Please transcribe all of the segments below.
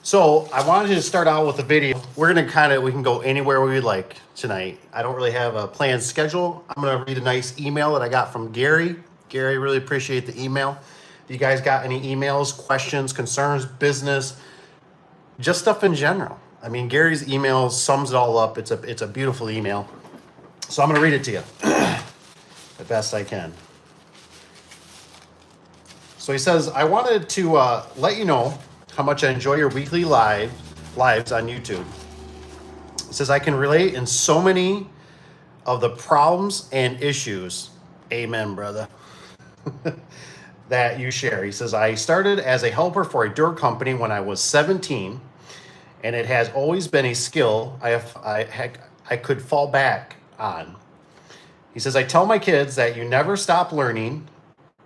So I wanted to start out with a video. We can go anywhere we would like tonight. I don't really have a planned schedule. I'm gonna read a nice email that I got from Gary. Gary, really appreciate the email. If you guys got any emails, questions, concerns, business, just stuff in general. I mean, Gary's email sums it all up. It's a beautiful email. So I'm gonna read it to you the best I can. So he says, I wanted to let you know how much I enjoy your weekly lives on YouTube. He says, I can relate in so many of the problems and issues, amen, brother, that you share. He says, I started as a helper for a door company when I was 17, and it has always been a skill I could fall back on. He says, I tell my kids that you never stop learning,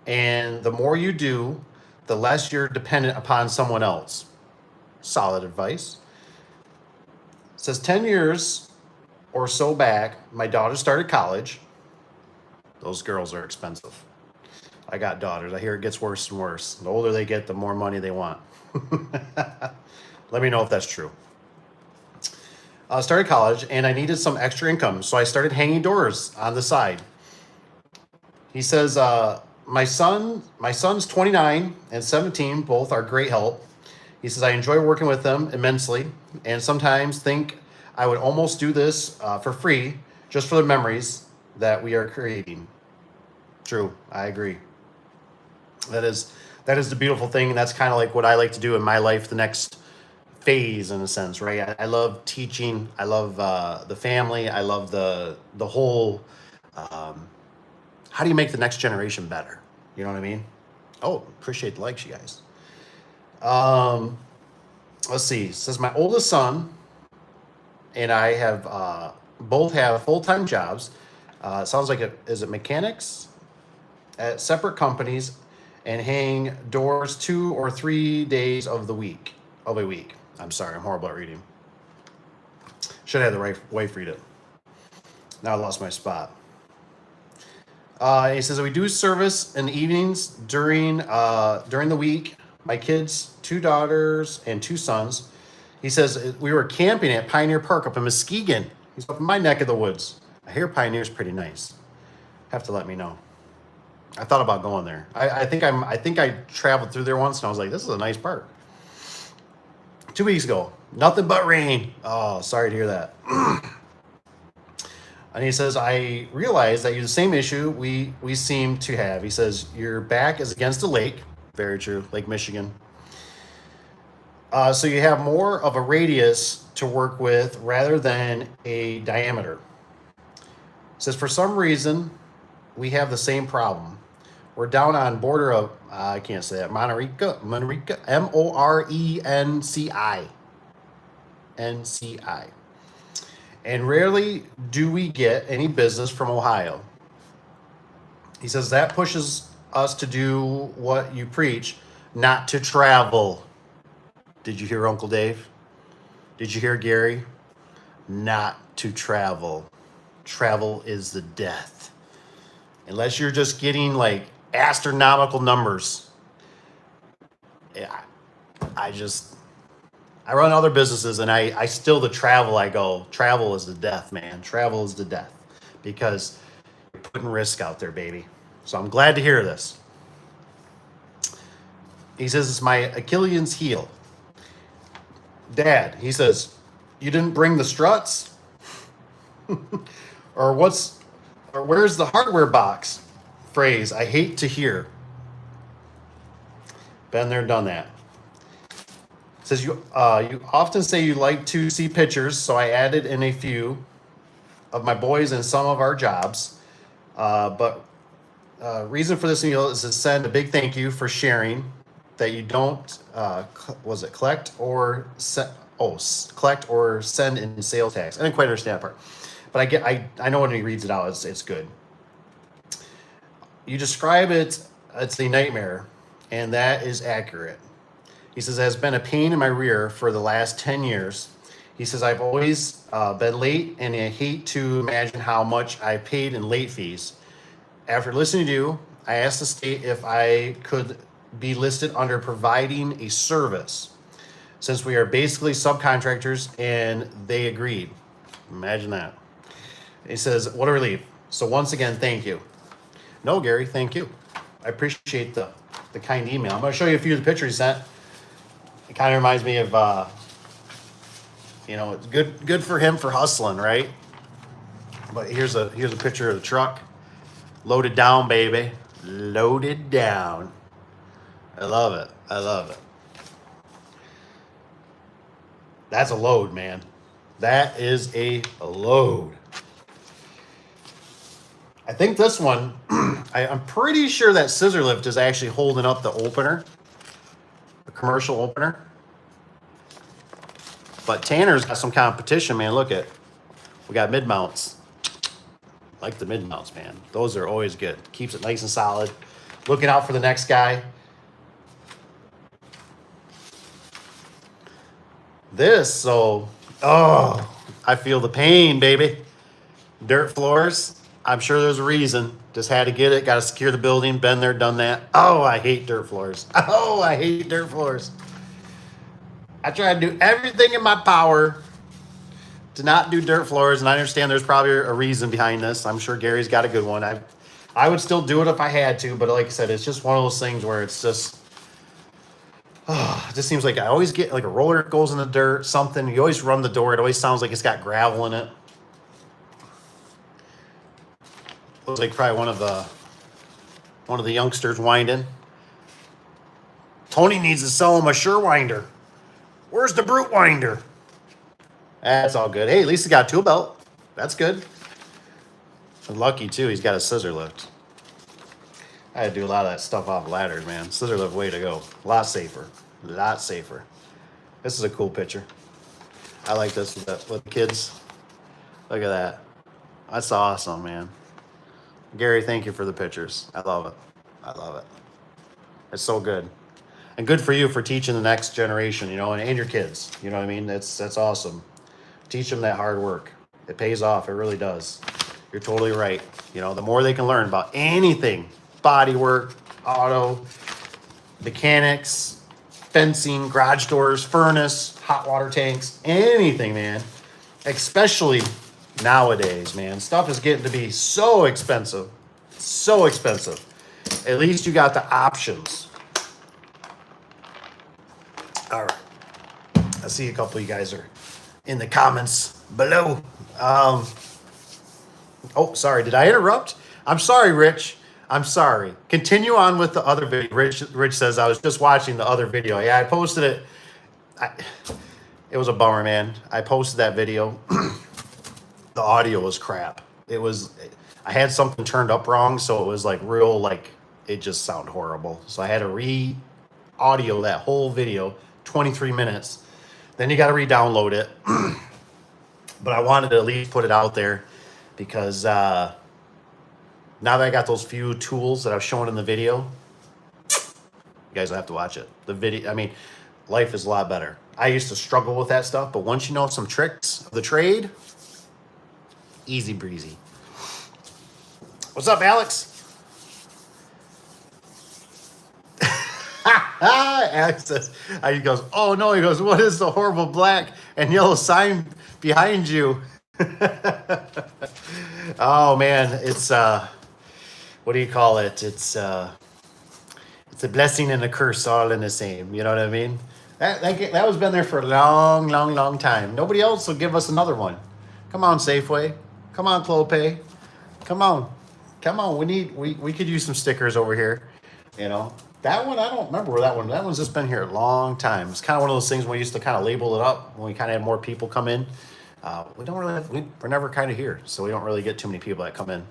and the more you do, the less you're dependent upon someone else. Solid advice. It says 10 years or so back, my daughter started college. Those girls are expensive. I got daughters. I hear it gets worse and worse. The older they get, the more money they want. Let me know if that's true. I started college and I needed some extra income, so I started hanging doors on the side. He says, my son's 29 and 17, both are great help. He says, I enjoy working with them immensely and sometimes think I would almost do this for free just for the memories that we are creating. True, I agree. That is the beautiful thing, and that's kind of like what I like to do in my life, the next phase in a sense, right? I love teaching. I love the family. I love the whole how do you make the next generation better? You know what I mean? Oh, appreciate the likes, you guys. Let's see. It says my oldest son and I have both have full-time jobs. It sounds like is it mechanics at separate companies and hang doors 2 or 3 days of a week. I'm sorry, I'm horrible at reading. Should have had the right wife read it. Now I lost my spot. He says we do service in the evenings during the week. My kids, 2 daughters and 2 sons. He says we were camping at Pioneer Park up in Muskegon. He's up in my neck of the woods. I hear Pioneer's pretty nice. Have to let me know. I thought about going there. I think I traveled through there once and I was like, this is a nice park. 2 weeks ago, nothing but rain. Oh, sorry to hear that. And he says, I realize that you're the same issue we seem to have. He says, your back is against the lake. Very true, Lake Michigan. So you have more of a radius to work with rather than a diameter. He says, for some reason, we have the same problem. We're down on border of, I can't say that, Morenci, Morenci. And rarely do we get any business from Ohio. He says that pushes us to do what you preach, not to travel. Did you hear Uncle Dave? Did you hear Gary? Not to travel. Travel is the death. Unless you're just getting like astronomical numbers. Yeah, I run other businesses and I still the travel I go, travel is the death, man. Travel is the death because you're putting risk out there, baby. So I'm glad to hear this. He says, it's my Achilles heel. Dad, he says, you didn't bring the struts? or where's the hardware box? Phrase I hate to hear. Been there, done that. It says you often say you like to see pictures, so I added in a few of my boys and some of our jobs. But reason for this email is to send a big thank you for sharing that you don't collect or send in sales tax. I didn't quite understand that part, but I know when he reads it out, it's good. You describe it's a nightmare, and that is accurate. He says, it has been a pain in my rear for the last 10 years. He says, I've always been late, and I hate to imagine how much I paid in late fees. After listening to you, I asked the state if I could be listed under providing a service. since we are basically subcontractors, and they agreed. Imagine that. He says, what a relief. So once again, thank you. No, Gary, thank you. I appreciate the kind email. I'm going to show you a few of the pictures he sent. It kind of reminds me of, you know, it's good for him for hustling, right? But here's a picture of the truck. Loaded down, baby. Loaded down. I love it. I love it. That's a load, man. That is a load. I think this one, I'm pretty sure that scissor lift is actually holding up the opener, the commercial opener. But Tanner's got some competition, man. Look at, we got mid mounts. Like the mid mounts, man. Those are always good. Keeps it nice and solid. Looking out for the next guy. This, so, oh, I feel the pain, baby. Dirt floors. I'm sure there's a reason. Just had to get it. Got to secure the building. Been there, done that. Oh, I hate dirt floors. Oh, I hate dirt floors. I try to do everything in my power to not do dirt floors, and I understand there's probably a reason behind this. I'm sure Gary's got a good one. I would still do it if I had to, but like I said, it's just one of those things where it's just, oh, it just seems like I always get like a roller that goes in the dirt, something. You always run the door. It always sounds like it's got gravel in it. Looks like probably one of the youngsters winding. Tony needs to sell him a sure winder. Where's the brute winder? That's all good. Hey, at least he got a tool belt. That's good. And lucky too, he's got a scissor lift. I had to do a lot of that stuff off ladders, man. Scissor lift, way to go. A lot safer. A lot safer. This is a cool picture. I like this with the kids. Look at that. That's awesome, man. Gary, thank you for the pictures. I love it. I love it. It's so good. And good for you for teaching the next generation, you know, and your kids. You know what I mean? That's awesome. Teach them that hard work. It pays off. It really does. You're totally right. You know, the more they can learn about anything, body work, auto, mechanics, fencing, garage doors, furnace, hot water tanks, anything, man. Especially nowadays, man. Stuff is getting to be so expensive. So expensive. At least you got the options. All right. I see a couple of you guys are in the comments below. Oh, sorry. Did I interrupt? I'm sorry, Rich. I'm sorry. Continue on with the other video. Rich says, I was just watching the other video. Yeah, I posted it. It was a bummer, man. I posted that video. The audio was crap. I had something turned up wrong, so it was like real, like, it just sounded horrible. So I had to re-audio that whole video, 23 minutes. Then you got to re-download it. But I wanted to at least put it out there because now that I got those few tools that I've shown in the video, you guys will have to watch it. The video, I mean, life is a lot better. I used to struggle with that stuff, but once you know some tricks of the trade, easy breezy. What's up, Alex? Alex says, he goes, oh no, he goes, what is the horrible black and yellow sign behind you? Oh man, it's what do you call it? It's a blessing and a curse all in the same. You know what I mean? That was been there for a long, long, long time. Nobody else will give us another one. Come on, Safeway. Come on, Clopay. Come on. We could use some stickers over here. You know, that one, I don't remember where that one's just been here a long time. It's kind of one of those things we used to kind of label it up when we kind of had more people come in. We don't really, we're never kind of here, so we don't really get too many people that come in.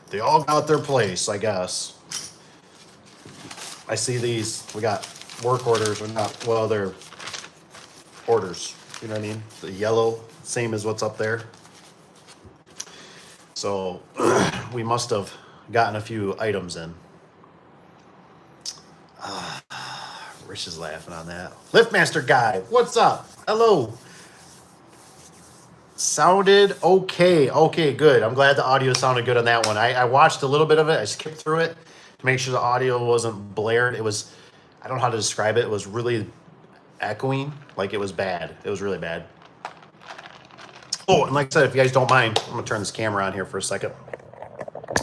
They all got their place, I guess. I see these, we got work orders, they're orders, you know what I mean? The yellow, same as what's up there. So we must have gotten a few items in. Rich is laughing on that. Liftmaster guy, what's up? Hello. Sounded okay. Okay, good. I'm glad the audio sounded good on that one. I watched a little bit of it. I skipped through it to make sure the audio wasn't blared. I don't know how to describe it. It was really echoing, like it was bad. It was really bad. Oh, and like I said, if you guys don't mind, I'm gonna turn this camera on here for a second.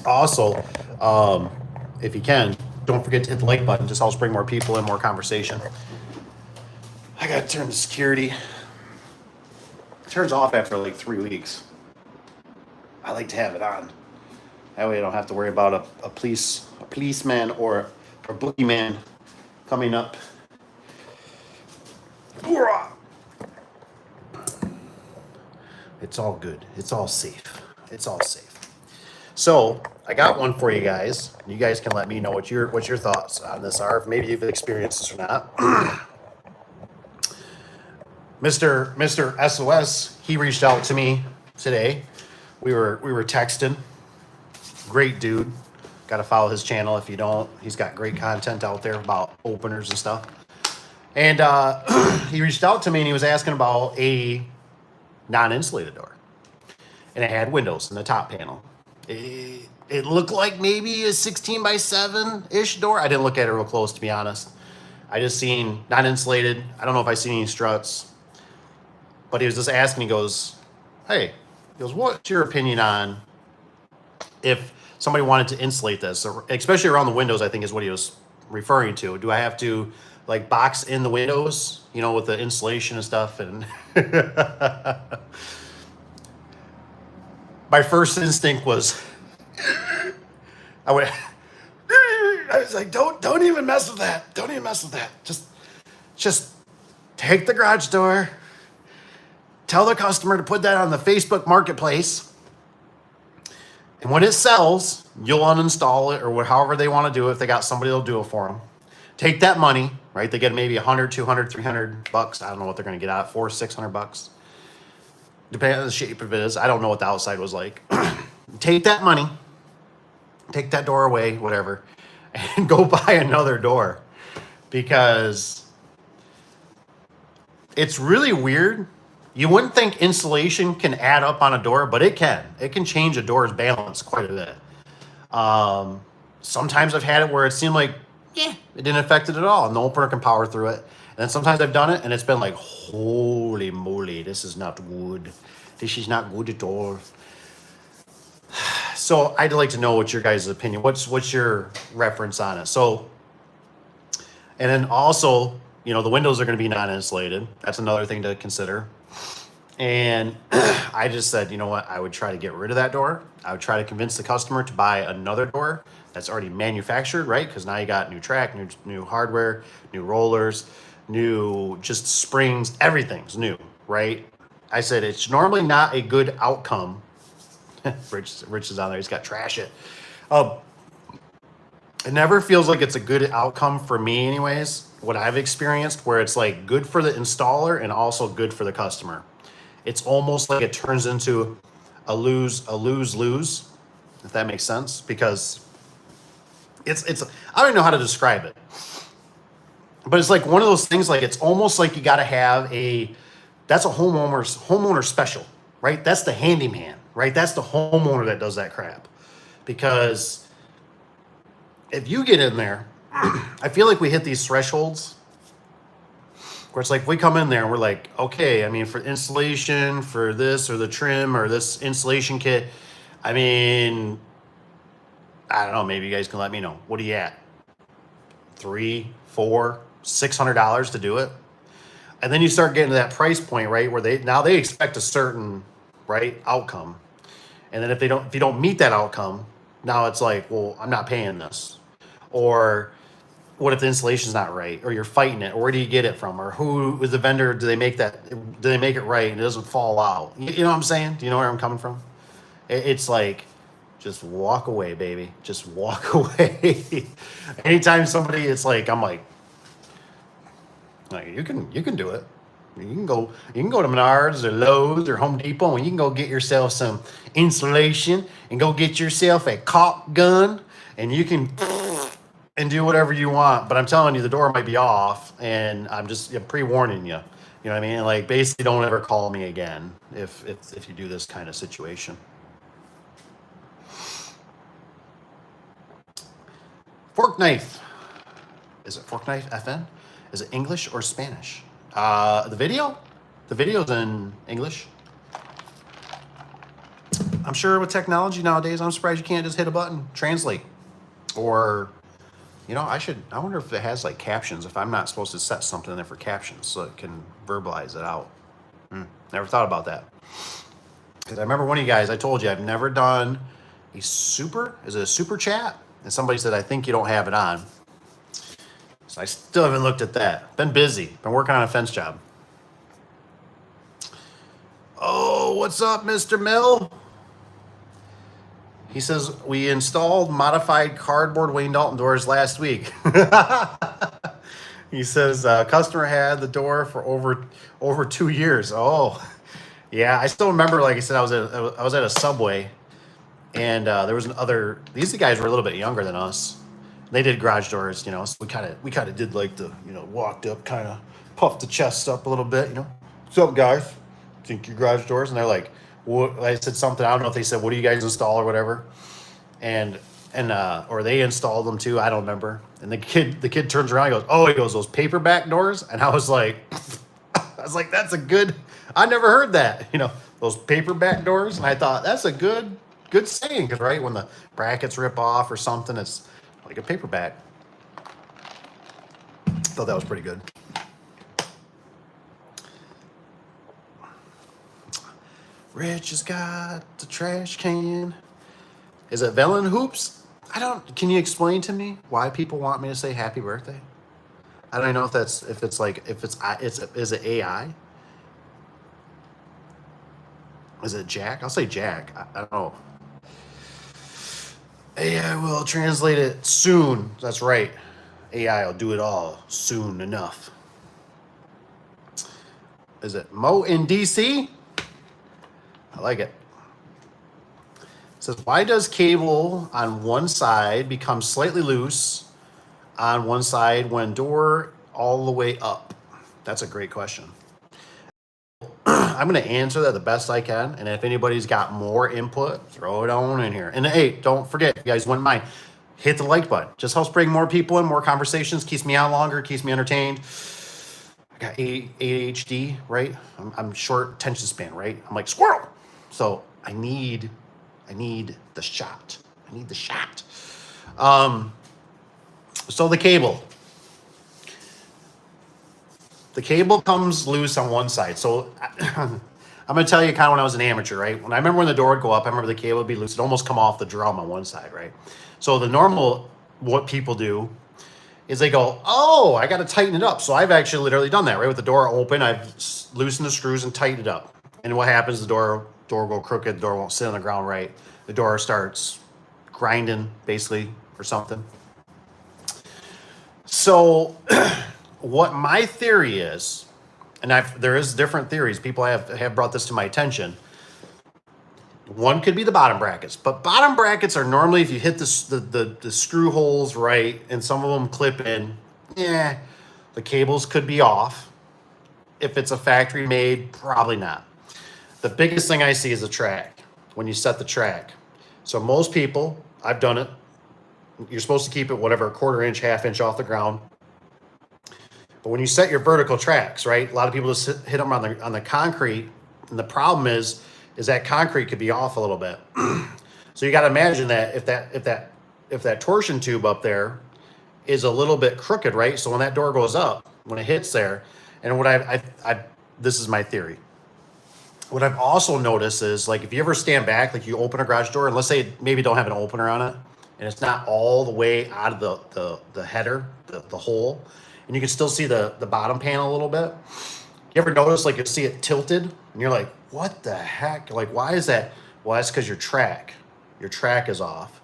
Also, if you can, don't forget to hit the like button. Just helps bring more people in, more conversation. I gotta turn the security. It turns off after like 3 weeks. I like to have it on. That way I don't have to worry about a policeman or a boogeyman coming up. It's all good. It's all safe. It's all safe. So I got one for you guys. You guys can let me know what your thoughts on this are. If maybe you've experienced this or not. Mr. SOS, he reached out to me today. We were texting. Great dude. Got to follow his channel if you don't. He's got great content out there about openers and stuff. And he reached out to me and he was asking about a non-insulated door. And it had windows in the top panel. It looked like maybe a 16 by 7-ish door. I didn't look at it real close, to be honest. I just seen non-insulated. I don't know if I seen any struts. But he was just asking, he goes, hey, he goes, what's your opinion on if somebody wanted to insulate this, or especially around the windows, I think is what he was referring to. Do I have to like box in the windows, you know, with the insulation and stuff? And my first instinct was, I was like, don't even mess with that. Don't even mess with that. Just take the garage door, tell the customer to put that on the Facebook Marketplace. And when it sells, you'll uninstall it or however they want to do it. If they got somebody, they'll do it for them. Take that money, right? They get maybe 100, 200, 300 bucks. I don't know what they're going to get out of it, 600 bucks. Depending on the shape of it is. I don't know what the outside was like. Take that money, take that door away, whatever, and go buy another door. Because it's really weird. You wouldn't think insulation can add up on a door, but it can. It can change a door's balance quite a bit. Sometimes I've had it where it seemed like, it didn't affect it at all, and the opener can power through it. And then sometimes I've done it, and it's been like, holy moly, this is not good. This is not good at all. So I'd like to know what your guys' opinion. What's your reference on it? So, and then also, you know, the windows are going to be non-insulated. That's another thing to consider. And I just said, you know what? I would try to get rid of that door. I would try to convince the customer to buy another door that's already manufactured, right? Because now you got new track, new hardware, new rollers, new just springs, everything's new, right? I said it's normally not a good outcome. Rich is on there. He's got trash it. It never feels like it's a good outcome for me anyways, what I've experienced, where it's like good for the installer and also good for the customer. It's almost like it turns into a lose, if that makes sense, because it's I don't even know how to describe it. But it's like one of those things, like it's almost like you got to have that's a homeowner special, right? That's the handyman, right? That's the homeowner that does that crap. Because if you get in there, I feel like we hit these thresholds where it's like we come in there and we're like, okay, I mean, for insulation, for this or the trim or this insulation kit, I mean, I don't know, maybe you guys can let me know. What are you at? $300, $400, $600 to do it? And then you start getting to that price point, right, where they expect a certain, right, outcome. And then if you don't meet that outcome, now it's like, well, I'm not paying this. Or what if the installation's not right, or you're fighting it, or where do you get it from, or who is the vendor? Do they make it right and it doesn't fall out? You know what I'm saying? Do you know where I'm coming from? It's like, just walk away, baby. Just walk away. Anytime somebody, it's like, I'm like you can do it. You can go to Menards or Lowe's or Home Depot and you can go get yourself some insulation and go get yourself a caulk gun and you can and do whatever you want. But I'm telling you, the door might be off, and I'm just pre-warning you. You know what I mean? Like, basically, don't ever call me again if you do this kind of situation. Fork knife. Is it Fork Knife FN? Is it English or Spanish? The video's in English. I'm sure with technology nowadays, I'm surprised you can't just hit a button, translate. Or, you know, I wonder if it has like captions, if I'm not supposed to set something in there for captions so it can verbalize it out. Never thought about that. Because I remember one of you guys, I told you I've never done a super chat? And somebody said, I think you don't have it on. So I still haven't looked at that. Been busy, been working on a fence job. Oh, what's up, Mr. Mill? He says, we installed modified cardboard Wayne Dalton doors last week. He says, customer had the door for over 2 years. Oh, yeah. I still remember, like I said, I was at a Subway, and there was these guys were a little bit younger than us. They did garage doors, you know, so we kind of did like the, you know, walked up, kind of puffed the chest up a little bit, you know. What's up, guys? Think your garage doors? And they're like, what? I said something, I don't know if they said, what do you guys install or whatever? And or they installed them too, I don't remember. And the kid turns around and goes, those paperback doors? And I was like, that's a good, I never heard that, you know, those paperback doors. And I thought that's a good saying, because right when the brackets rip off or something, it's like a paperback. Thought that was pretty good. Rich has got the trash can. Is it Velen Hoops? Can you explain to me why people want me to say happy birthday? I don't know is it AI? Is it Jack? I'll say Jack. I don't know. AI will translate it soon. That's right. AI will do it all soon enough. Is it Mo in DC? I like it. It says, why does cable on one side become slightly loose on one side when door all the way up? That's a great question. I'm going to answer that the best I can. And if anybody's got more input, throw it on in here. And hey, don't forget, if you guys wouldn't mind, hit the like button. Just helps bring more people in, more conversations, keeps me on longer, keeps me entertained. I got ADHD, right? I'm short attention span, right? I'm like squirrel. So I need the shot. I need the shot. So the cable. The cable comes loose on one side. So I'm going to tell you kind of when I was an amateur, right? When I remember when the door would go up, I remember the cable would be loose. It'd almost come off the drum on one side, right? So the normal, what people do is they go, oh, I got to tighten it up. So I've actually literally done that, right? With the door open, I've loosened the screws and tightened it up. And what happens, the door will go crooked, the door won't sit on the ground right. The door starts grinding, basically, or something. So what my theory is, and there is different theories, people have brought this to my attention. One could be the bottom brackets, but bottom brackets are normally, if you hit the screw holes right, and some of them clip in, the cables could be off. If it's a factory made, probably not. The biggest thing I see is the track, when you set the track. So most people, I've done it, you're supposed to keep it whatever, a quarter inch, half inch off the ground. But when you set your vertical tracks, right, a lot of people just hit them on the concrete, and the problem is that concrete could be off a little bit. So you got to imagine that if that torsion tube up there is a little bit crooked, right? So when that door goes up, when it hits there, and what this is my theory. What I've also noticed is, like, if you ever stand back, like you open a garage door, and let's say maybe don't have an opener on it, and it's not all the way out of the header, the hole, and you can still see the bottom panel a little bit. You ever notice, like, you see it tilted, and you're like, what the heck? Like, why is that? Well, that's because your track is off.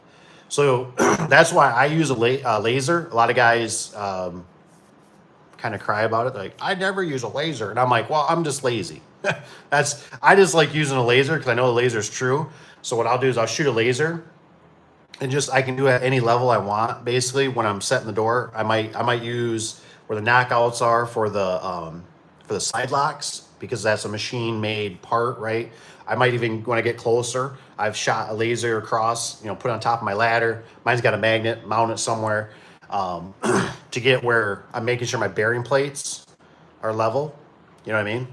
So that's why I use a laser. A lot of guys kind of cry about it. Like, I never use a laser. And I'm like, well, I'm just lazy. I just like using a laser because I know the laser is true. So what I'll do is I'll shoot a laser, and I can do it at any level I want. Basically, when I'm setting the door, I might use where the knockouts are for the side locks, because that's a machine made part, right? I might even, when I get closer, I've shot a laser across, put it on top of my ladder. Mine's got a magnet, mount it somewhere to to get where I'm making sure my bearing plates are level. You know what I mean?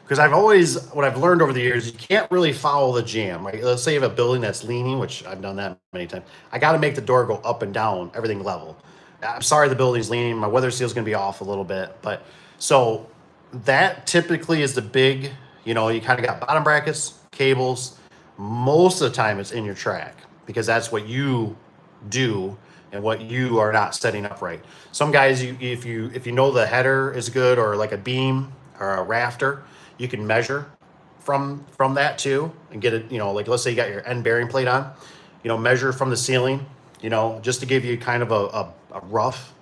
Because what I've learned over the years, you can't really follow the jam, right? Let's say you have a building that's leaning, which I've done that many times. I got to make the door go up and down, everything level. I'm sorry the building's leaning. My weather seal is going to be off a little bit. But so that typically is the big, you kind of got bottom brackets, cables. Most of the time it's in your track because that's what you do and what you are not setting up right. Some guys, if you know the header is good or like a beam or a rafter, you can measure from that too and get it, like let's say you got your end bearing plate on, measure from the ceiling, just to give you kind of a rough,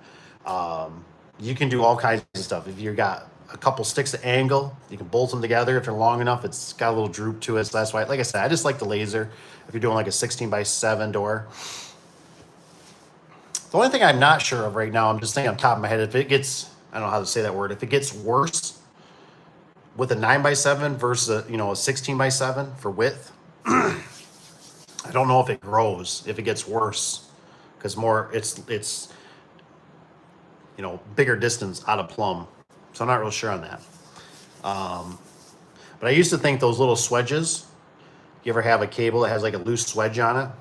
you can do all kinds of stuff. If you got a couple sticks of angle, you can bolt them together. If they're long enough, it's got a little droop to it. So that's why, like I said, I just like the laser if you're doing like a 16x7 door. The only thing I'm not sure of right now, I'm just thinking on top of my head, if it gets, I don't know how to say that word, if it gets worse with a 9x7 versus a 16x7 for width, I don't know if it grows, if it gets worse, because it's bigger distance out of plumb. So I'm not real sure on that. But I used to think those little swedges, you ever have a cable that has like a loose swedge on it?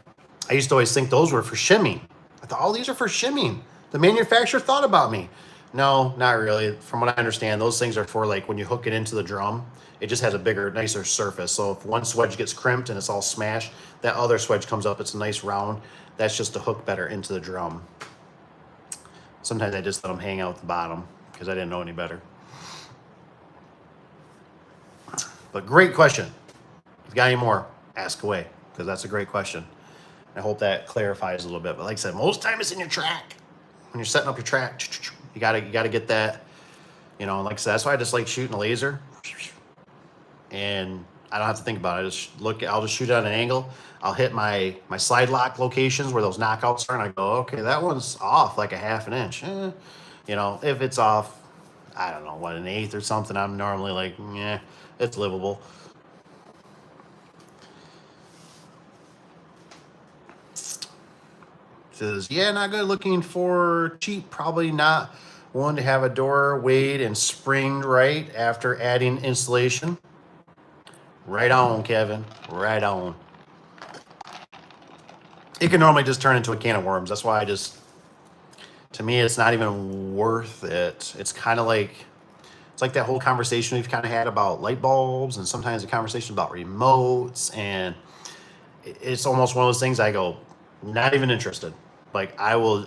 I used to always think those were for shimming. I thought, oh, these are for shimming. The manufacturer thought about me. No, not really. From what I understand, those things are for like when you hook it into the drum, it just has a bigger, nicer surface. So if one swedge gets crimped and it's all smashed, that other swedge comes up, it's a nice round. That's just to hook better into the drum. Sometimes I just let them hang out at the bottom because I didn't know any better. But great question. If you got any more, ask away, because that's a great question. I hope that clarifies a little bit. But like I said, most time it's in your track. When you're setting up your track, you gotta get that. Like I said, that's why I just like shooting a laser. And I don't have to think about it. I'll just shoot it at an angle. I'll hit my slide lock locations where those knockouts are, and I go, okay, that one's off like a half an inch. If it's off, I don't know, what, an eighth or something, I'm normally like, yeah, it's livable. Says, yeah, not good. Looking for cheap, probably not one to have a door weighed and springed right after adding insulation. Right on, Kevin. Right on. It can normally just turn into a can of worms. That's why to me, it's not even worth it. It's kind of like, it's like that whole conversation we've kind of had about light bulbs, and sometimes the conversation about remotes, and it's almost one of those things I go, not even interested. Like I'll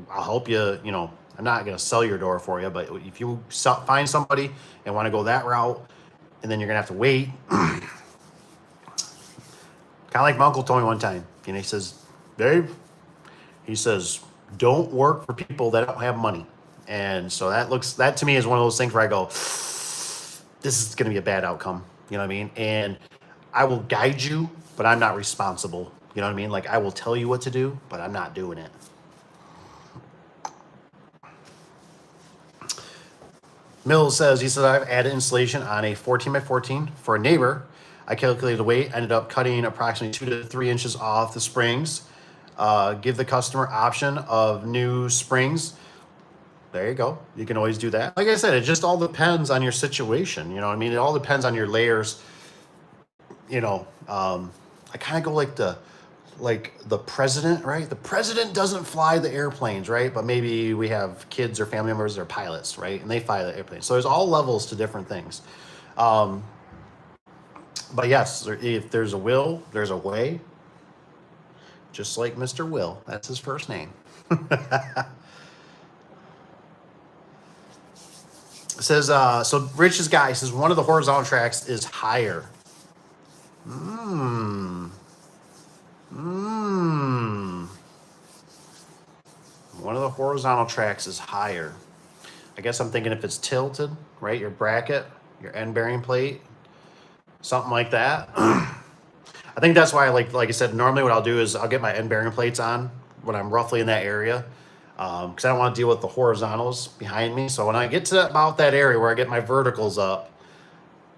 help you, I'm not going to sell your door for you, but if you find somebody and want to go that route, and then you're going to have to wait. Kind of like my uncle told me one time, he says, Dave, he says, don't work for people that don't have money. And so that to me is one of those things where I go, this is going to be a bad outcome. You know what I mean? And I will guide you, but I'm not responsible. You know what I mean? Like I will tell you what to do, but I'm not doing it. Mills says, he said, I've added insulation on a 14x14 for a neighbor. I calculated the weight, ended up cutting approximately 2 to 3 inches off the springs. Give the customer option of new springs. There you go. You can always do that. Like I said, it just all depends on your situation. You know what I mean? It all depends on your layers. I kind of go like the president, right? The president doesn't fly the airplanes, right? But maybe we have kids or family members that are pilots, right? And they fly the airplanes. So there's all levels to different things. But yes, if there's a will, there's a way. Just like Mr. Will. That's his first name. It says, so Rich's guy says one of the horizontal tracks is higher. One of the horizontal tracks is higher. I guess I'm thinking if it's tilted, right? Your bracket, your end bearing plate, something like that. I think that's why, like I said, normally what I'll do is I'll get my end bearing plates on when I'm roughly in that area, because I don't want to deal with the horizontals behind me. So when I get to about that area where I get my verticals up,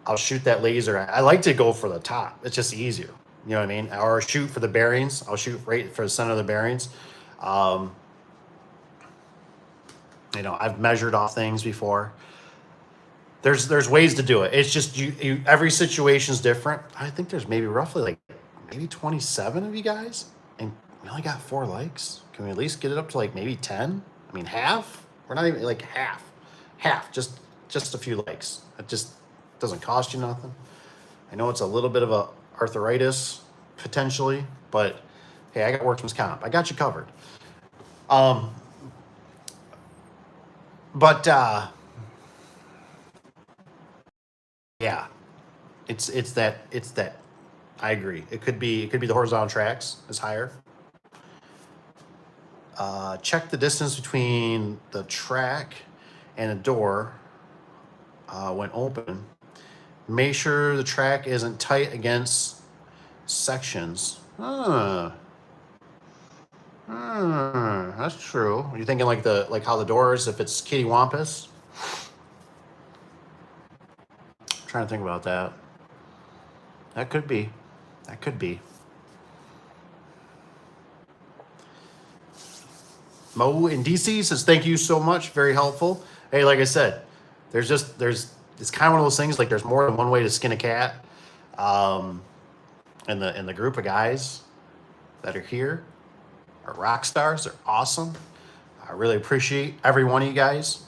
I'll shoot that laser. I like to go for the top. It's just easier. You know what I mean? Or shoot for the bearings. I'll shoot right for the center of the bearings. You know, I've measured off things before. There's ways to do it. It's just every situation's different. I think there's maybe roughly like maybe 27 of you guys, and we only got 4 likes. Can we at least get it up to like maybe 10? I mean, half? We're not even like half. Just a few likes. It just doesn't cost you nothing. I know it's a little bit of a arthritis potentially, but hey, I got workman's comp. I got you covered. But yeah, it's that. I agree. It could be the horizontal tracks is higher. Check the distance between the track and a door when open. Make sure the track isn't tight against sections. That's true. Are you thinking like how the doors, if it's kitty wampus? I'm trying to think about that. That could be. Mo in DC says thank you so much. Very helpful. Hey, like I said, there's it's kind of one of those things, like there's more than one way to skin a cat. And the group of guys that are here are rock stars. They're awesome. I really appreciate every one of you guys.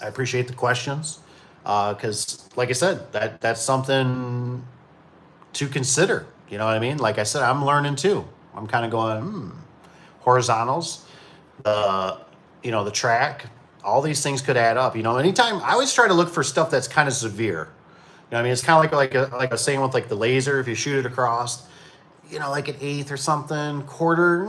I appreciate the questions because, like I said, that's something to consider. You know what I mean? Like I said, I'm learning too. I'm kind of going horizontals, the track. All these things could add up. You know, anytime I always try to look for stuff that's kind of severe. You know what I mean? It's kind of like I was saying with like the laser. If you shoot it across, you know, like an eighth or something, quarter,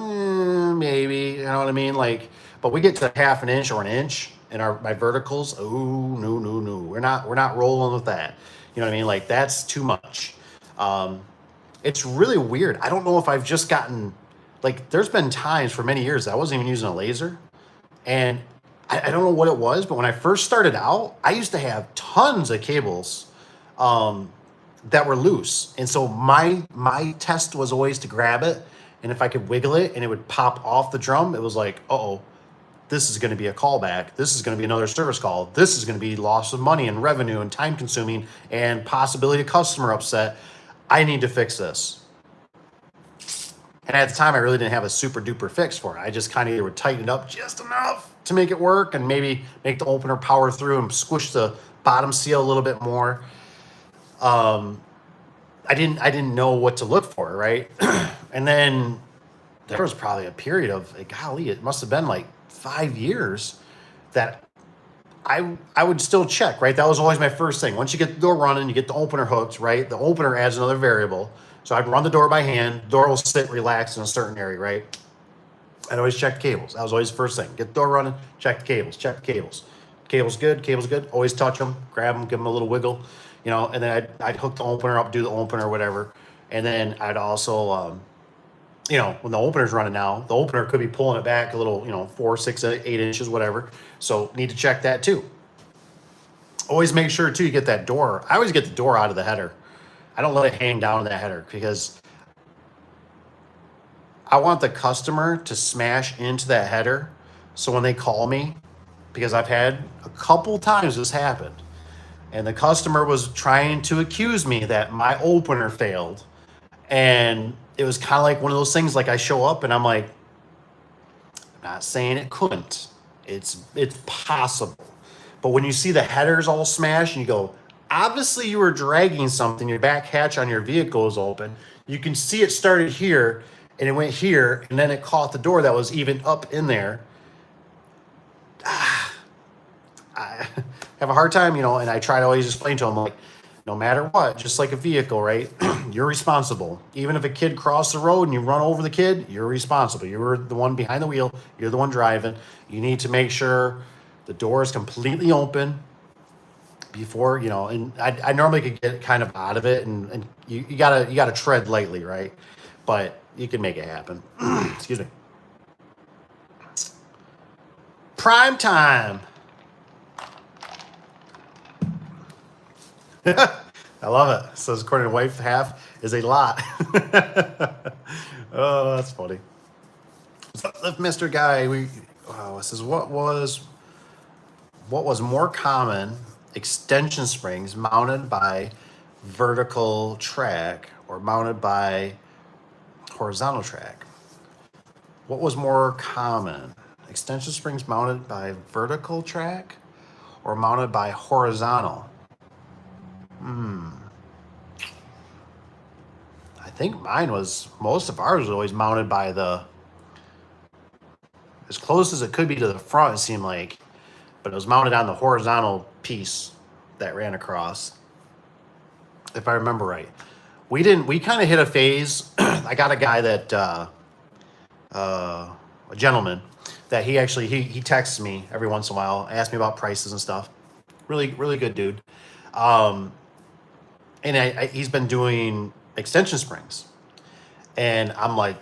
maybe. You know what I mean? Like, but we get to half an inch or an inch in my verticals. Oh no, we're not rolling with that. You know what I mean? Like that's too much. It's really weird. I don't know if I've just gotten like. There's been times for many years that I wasn't even using a laser, and I don't know what it was. But when I first started out, I used to have tons of cables that were loose. And so my test was always to grab it, and if I could wiggle it and it would pop off the drum, it was like, uh-oh, this is going to be a callback. This is going to be another service call. This is going to be loss of money and revenue and time consuming and possibility of customer upset. I need to fix this. And at the time, I really didn't have a super duper fix for it. I just kind of would tighten it up just enough to make it work and maybe make the opener power through and squish the bottom seal a little bit more. I didn't know what to look for, right? And then there was probably a period of, like, golly, it must have been like 5 years that I would still check, right? That was always my first thing. Once you get the door running, you get the opener hooked, right? The opener adds another variable. So I'd run the door by hand. The door will sit relaxed in a certain area, right? I'd always check the cables. That was always the first thing. Get the door running, check the cables, Cable's good. Always touch them, grab them, give them a little wiggle, you know, and then I'd hook the opener up, do the opener or whatever. And then I'd also, when the opener's running now, the opener could be pulling it back a little, 4, 6, 8 inches, whatever. So need to check that too. Always make sure too you get that door. I always get the door out of the header. I don't let it hang down in that header because I want the customer to smash into that header. So when they call me, because I've had a couple times this happened, and the customer was trying to accuse me that my opener failed. And it was kind of like one of those things, like I show up and I'm like, I'm not saying it couldn't. It's possible. But when you see the headers all smashed and you go, obviously you were dragging something, your back hatch on your vehicle is open. You can see it started here and it went here and then it caught the door that was even up in there. I have a hard time, and I try to always explain to them, like, no matter what, just like a vehicle, right? You're responsible. Even if a kid crossed the road and you run over the kid, you're responsible. You're the one behind the wheel. You're the one driving. You need to make sure the door is completely open before, and I normally could get kind of out of it, and you gotta tread lightly, right? But you can make it happen. Excuse me. Prime time. I love it. Says according to wife, half is a lot. Oh, that's funny. Lift Mr. Guy, says what was what was more common, extension springs mounted by vertical track or mounted by horizontal track? What was more common? Extension springs mounted by vertical track or mounted by horizontal? I think most of ours was always mounted by as close as it could be to the front, it seemed like, but it was mounted on the horizontal piece that ran across, if I remember right. We kind of hit a phase. I got a guy that, a gentleman, that he texts me every once in a while, asks me about prices and stuff. Really, really good dude. And he's been doing extension springs. And I'm like,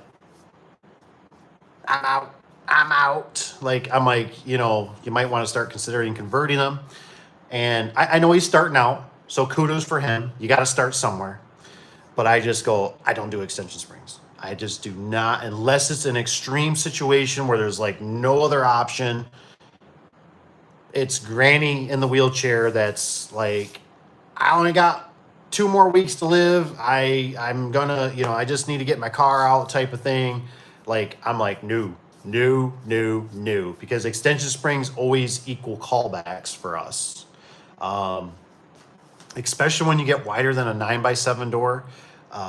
I'm out. I'm out. I'm like, you might want to start considering converting them. And I know he's starting out, so kudos for him. You got to start somewhere. But I just go, I don't do extension springs. I just do not, unless it's an extreme situation where there's no other option. It's granny in the wheelchair that's like, I only got 2 more weeks to live. I'm gonna, I just need to get my car out type of thing. I'm like, no, because extension springs always equal callbacks for us. Especially when you get wider than a 9x7 door.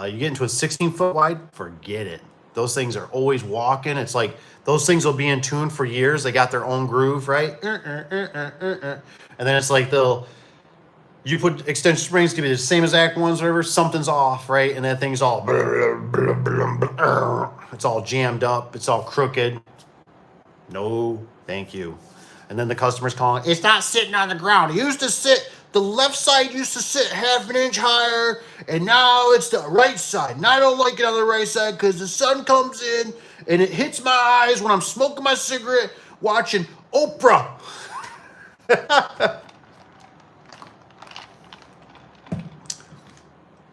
You get into a 16-foot wide, forget it. Those things are always walking. It's like those things will be in tune for years. They got their own groove, right? And then it's like you put extension springs to be the same exact ones, whatever, something's off, right? And that thing's all, it's all jammed up, it's all crooked. No, thank you. And then the customer's calling, it's not sitting on the ground. It used to sit, the left side used to sit half an inch higher, and now it's the right side. And I don't like it on the right side because the sun comes in and it hits my eyes when I'm smoking my cigarette watching Oprah.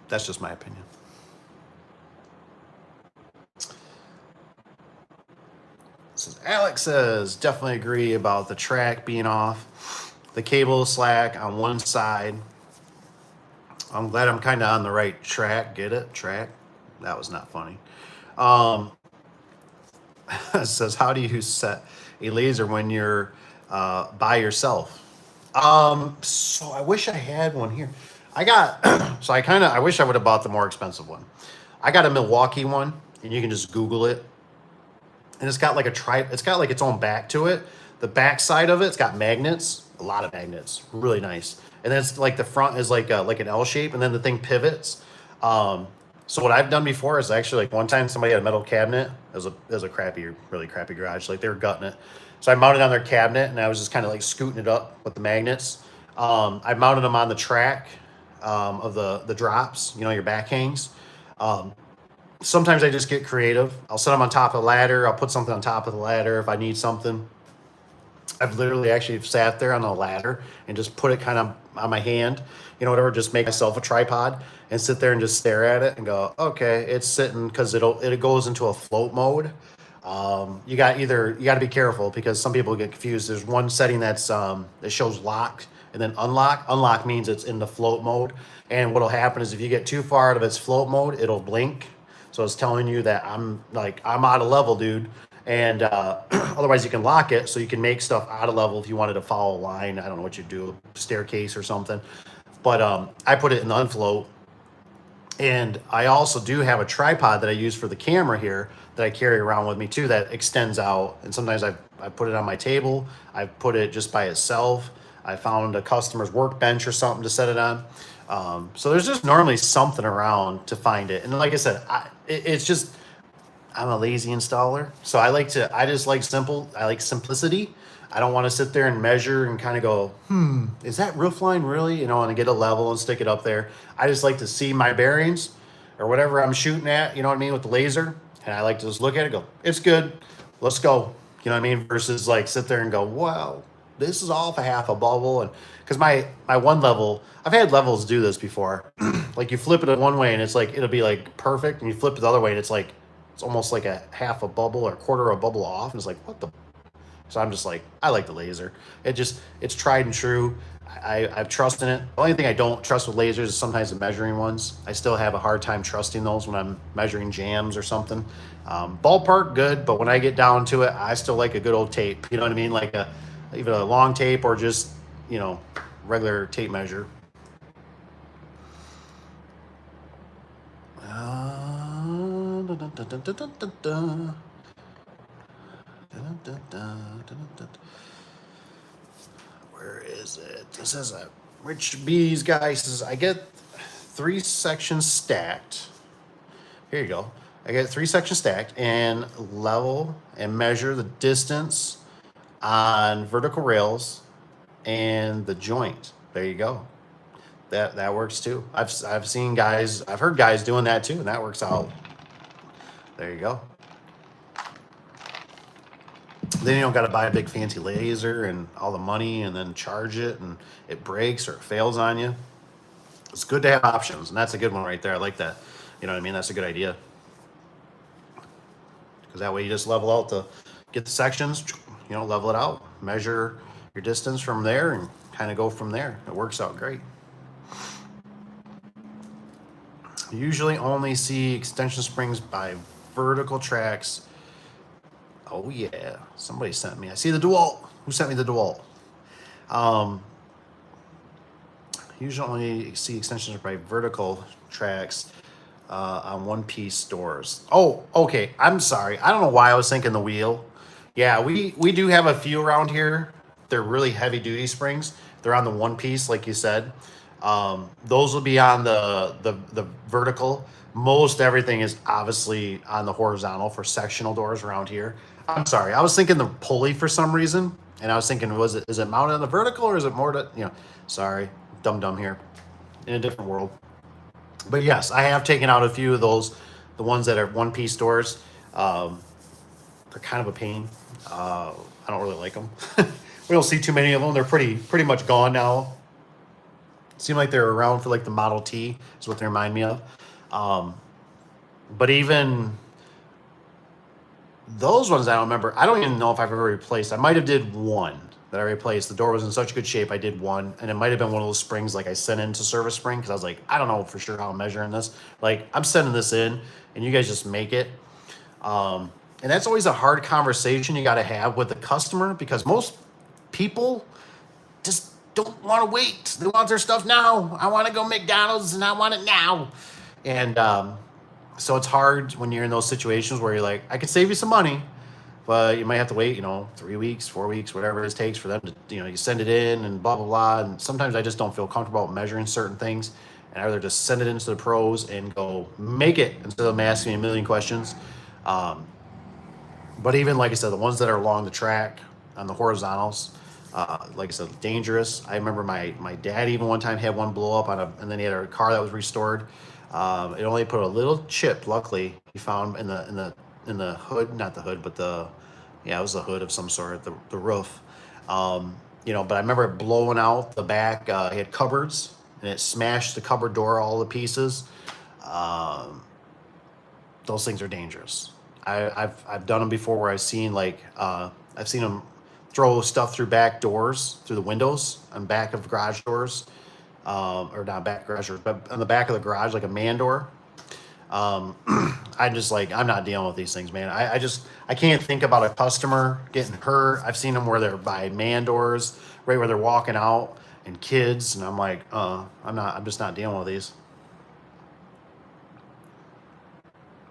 That's just my opinion. Alex says, definitely agree about the track being off. The cable slack on one side. I'm glad I'm kind of on the right track. Get it? Track? That was not funny. It says, how do you set a laser when you're by yourself? So I wish I had one here. I wish I would have bought the more expensive one. I got a Milwaukee one, and you can just Google it. And it's got it's got its own back to it. The back side of it's got magnets, a lot of magnets, really nice. And then it's the front is like an L shape, and then the thing pivots. So what I've done before is actually one time somebody had a metal cabinet. It was a really crappy garage. They were gutting it. So I mounted on their cabinet, and I was just kind of scooting it up with the magnets. I mounted them on the track of the drops, your back hangs. Sometimes I just get creative. I'll set them on top of the ladder. I'll put something on top of the ladder if I need something. I've literally actually sat there on a ladder and just put it kind of on my hand, whatever, just make myself a tripod and sit there and just stare at it and go, okay, it's sitting, because it goes into a float mode. You got to be careful because some people get confused. There's one setting that shows lock and then unlock. Unlock means it's in the float mode. And what'll happen is if you get too far out of its float mode, it'll blink. So it's telling you that I'm out of level, dude. And otherwise you can lock it so you can make stuff out of level if you wanted to follow a line. I don't know what you do, a staircase or something. But I put it in the unfloat. And I also do have a tripod that I use for the camera here that I carry around with me too that extends out. And sometimes I put it on my table. I put it just by itself. I found a customer's workbench or something to set it on. So there's just normally something around to find it. And like I said, I'm a lazy installer. So I just like simple. I like simplicity. I don't want to sit there and measure and kind of go, is that roof line really? And get a level and stick it up there. I just like to see my bearings or whatever I'm shooting at, with the laser. And I like to just look at it and go, it's good. Let's go. Versus sit there and go, wow, this is off a half a bubble. And because my one level, I've had levels do this before. You flip it one way and it's it'll be perfect. And you flip it the other way and it's almost like a half a bubble or a quarter of a bubble off. And it's what the? So I'm just like, I like the laser. It's tried and true. I've trust in it. The only thing I don't trust with lasers is sometimes the measuring ones. I still have a hard time trusting those when I'm measuring jams or something. Ballpark, good, but when I get down to it, I still like a good old tape. You know what I mean? Like even a long tape or just, regular tape measure. Where is it? This is a Rich B's guy says, I get 3 sections stacked. Here you go. I get 3 sections stacked and level and measure the distance on vertical rails and the joint. There you go. That works too. I've seen guys, I've heard guys doing that too, and that works out. There you go. Then you don't got to buy a big fancy laser and all the money and then charge it and it breaks or it fails on you. It's good to have options, and that's a good one right there. I like that. You know what I mean? That's a good idea. Because that way you just level out get the sections, level it out, measure your distance from there and kind of go from there. It works out great. Usually only see extension springs by vertical tracks. Oh yeah, somebody sent me. I see the DeWalt. Who sent me the DeWalt? Usually only see extensions by vertical tracks on one-piece doors. Oh, okay. I'm sorry. I don't know why I was thinking the wheel. Yeah, we do have a few around here. They're really heavy-duty springs. They're on the one-piece, like you said. Those will be on the vertical. Most everything is obviously on the horizontal for sectional doors around here. I'm sorry. I was thinking the pulley for some reason, and I was thinking, is it mounted on the vertical or is it more to, sorry, dumb here, in a different world. But yes, I have taken out a few of those, the ones that are one-piece doors. They're kind of a pain. I don't really like them. We don't see too many of them. They're pretty much gone now. Seem like they're around for like the Model T is what they remind me of. But even those ones, I don't remember. I don't even know if I've ever replaced. I might have did one that I replaced. The door was in such good shape. I did one, and it might have been one of those springs like I sent into Service Spring because I was like, I don't know for sure how I'm measuring this. Like I'm sending this in, and you guys just make it. And that's always a hard conversation you got to have with the customer because most people just don't want to wait. They want their stuff now. I want to go McDonald's and I want it now. And so it's hard when you're in those situations where you're like, I could save you some money, but you might have to wait, 3 weeks, 4 weeks, whatever it takes for them to, you send it in and blah, blah, blah. And sometimes I just don't feel comfortable measuring certain things. And I'd rather just send it into the pros and go make it instead of them asking me a million questions. But even, like I said, the ones that are along the track on the horizontals, like I said, dangerous. I remember my dad even one time had one blow up and then he had a car that was restored. It only put a little chip. Luckily, he found in the hood, not the hood, but it was the hood of some sort, the roof. But I remember it blowing out the back. It had cupboards and it smashed the cupboard door all to pieces. Those things are dangerous. I've done them before where I've seen them throw stuff through back doors, through the windows on back of garage doors, or not back garage doors, but on the back of the garage, like a man door. I'm just like, I'm not dealing with these things, man. I can't think about a customer getting hurt. I've seen them where they're by man doors, right where they're walking out, and kids, and I'm like, I'm just not dealing with these.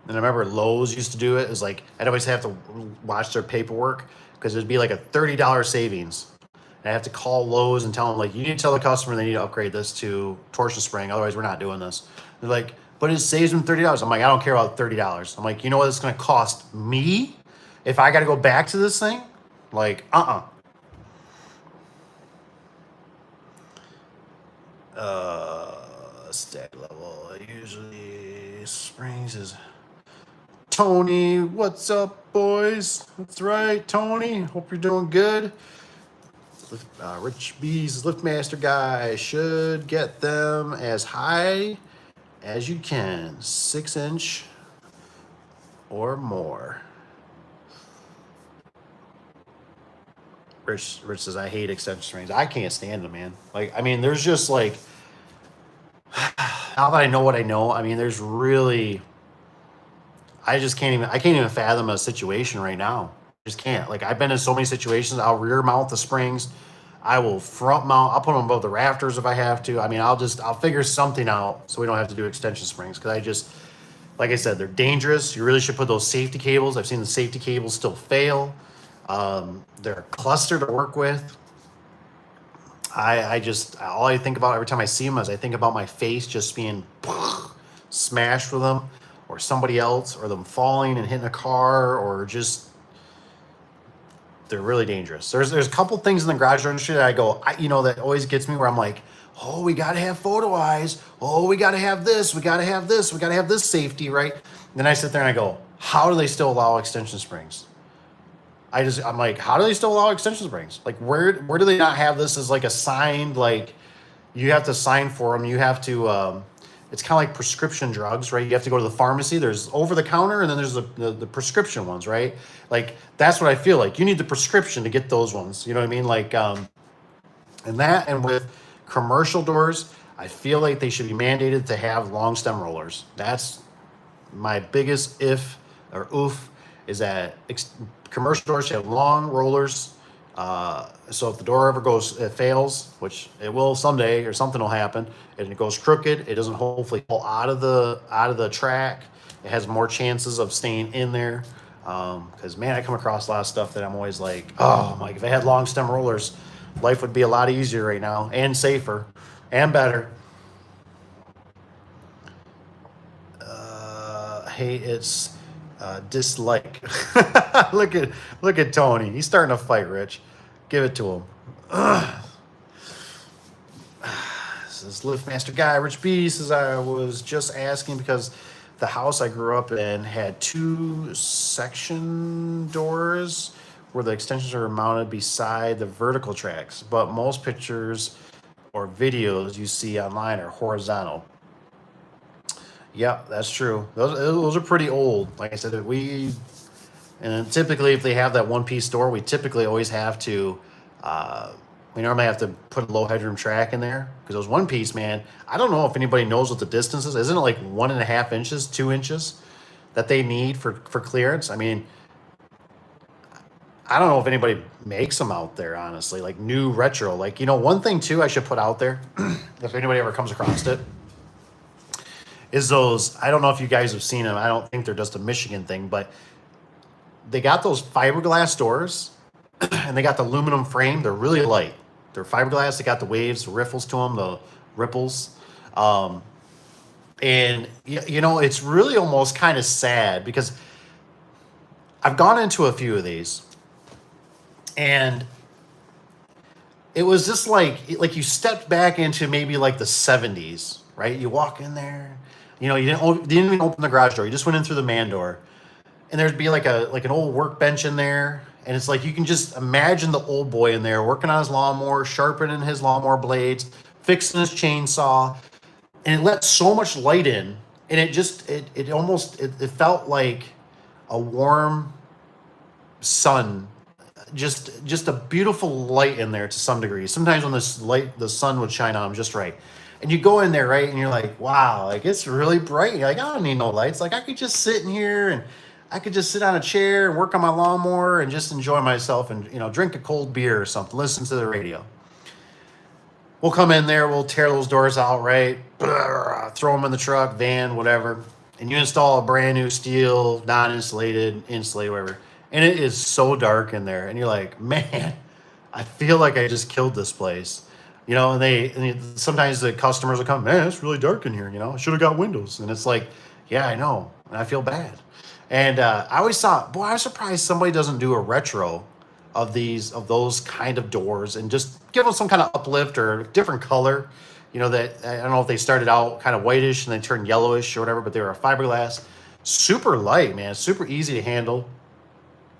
And I remember Lowe's used to do it. It's like I'd always have to watch their paperwork because it'd be like a $30 savings. And I have to call Lowe's and tell them, like, you need to tell the customer they need to upgrade this to torsion spring. Otherwise, we're not doing this. They're like, but it saves them $30. I'm like, I don't care about $30. I'm like, you know what it's going to cost me if I got to go back to this thing? Like, stack level. Usually springs is... Tony, what's up, boys? That's right, Tony. Hope you're doing good. Rich B's Liftmaster guy should get them as high as you can, 6-inch or more. Rich says, I hate extension springs. I can't stand them, man. Like, I mean, there's just like, now that I know what I know, I mean, there's really, I can't even fathom a situation right now. Just can't. Like, I've been in so many situations. I'll rear mount the springs. I will front mount. I'll put them above the rafters if I have to. I mean, I'll figure something out so we don't have to do extension springs. Cause like I said, they're dangerous. You really should put those safety cables. I've seen the safety cables still fail. They're a cluster to work with. All I think about every time I see them is I think about my face just being smashed with them, or somebody else, or them falling and hitting a car, or just, they're really dangerous. There's a couple things in the garage door industry that I go, that always gets me, where I'm like, oh, we got to have photo eyes. Oh, we got to have this. We got to have this. We got to have this safety, right? And then I sit there and I go, how do they still allow extension springs? I'm like, how do they still allow extension springs? Like, where do they not have this as like a signed, like, you have to sign for them. You have to, it's kind of like prescription drugs, right? You have to go to the pharmacy. There's over the counter, and then there's the prescription ones, right? Like, that's what I feel like. You need the prescription to get those ones. You know what I mean? Like, and with commercial doors, I feel like they should be mandated to have long stem rollers. That's my biggest if or oof, is that commercial doors should have long rollers. So if the door ever it fails, which it will someday, or something will happen, and it goes crooked, it doesn't hopefully fall out of the track. It has more chances of staying in there. Because man, I come across a lot of stuff that I'm always like, oh, like if I had long stem rollers, life would be a lot easier right now, and safer, and better. Hey, it's dislike. Look at Tony. He's starting to fight, Rich. Give it to him. This is Liftmaster Guy. Rich B says, I was just asking because the house I grew up in had 2 section doors where the extensions are mounted beside the vertical tracks, but most pictures or videos you see online are horizontal. Yeah, that's true. Those are pretty old. Like I said, and typically if they have that one-piece door, we typically always have to, we normally have to put a low headroom track in there, because those one-piece, man, I don't know if anybody knows what the distance is. Isn't it like 1.5 inches, 2 inches that they need for clearance? I mean, I don't know if anybody makes them out there, honestly, like new retro. Like, one thing too I should put out there, if anybody ever comes across it, is those, I don't know if you guys have seen them. I don't think they're just a Michigan thing, but they got those fiberglass doors and they got the aluminum frame. They're really light. They're fiberglass. They got the waves, the riffles to them, the ripples. And, it's really almost kind of sad, because I've gone into a few of these, and it was just like you stepped back into maybe like the 70s, right? You walk in there, you didn't even open the garage door. You just went in through the man door, and there'd be like an old workbench in there. And it's like, you can just imagine the old boy in there working on his lawnmower, sharpening his lawnmower blades, fixing his chainsaw. And it let so much light in, and it almost felt like a warm sun, just a beautiful light in there to some degree. Sometimes when the sun would shine on them just right. And you go in there, right, and you're like, wow, like it's really bright. You're like, I don't need no lights. Like I could just sit in here, and I could just sit on a chair and work on my lawnmower and just enjoy myself, and drink a cold beer or something, listen to the radio. We'll come in there, we'll tear those doors out, right? Throw them in the truck, van, whatever. And you install a brand new steel, non-insulated, insulated, whatever. And it is so dark in there. And you're like, man, I feel like I just killed this place. And sometimes the customers will come, man, it's really dark in here. I should have got windows. And it's like, yeah, I know. And I feel bad. And I always thought, boy, I'm surprised somebody doesn't do a retro of those kind of doors and just give them some kind of uplift or different color. That I don't know if they started out kind of whitish and they turned yellowish or whatever, but they were a fiberglass, super light, man, super easy to handle.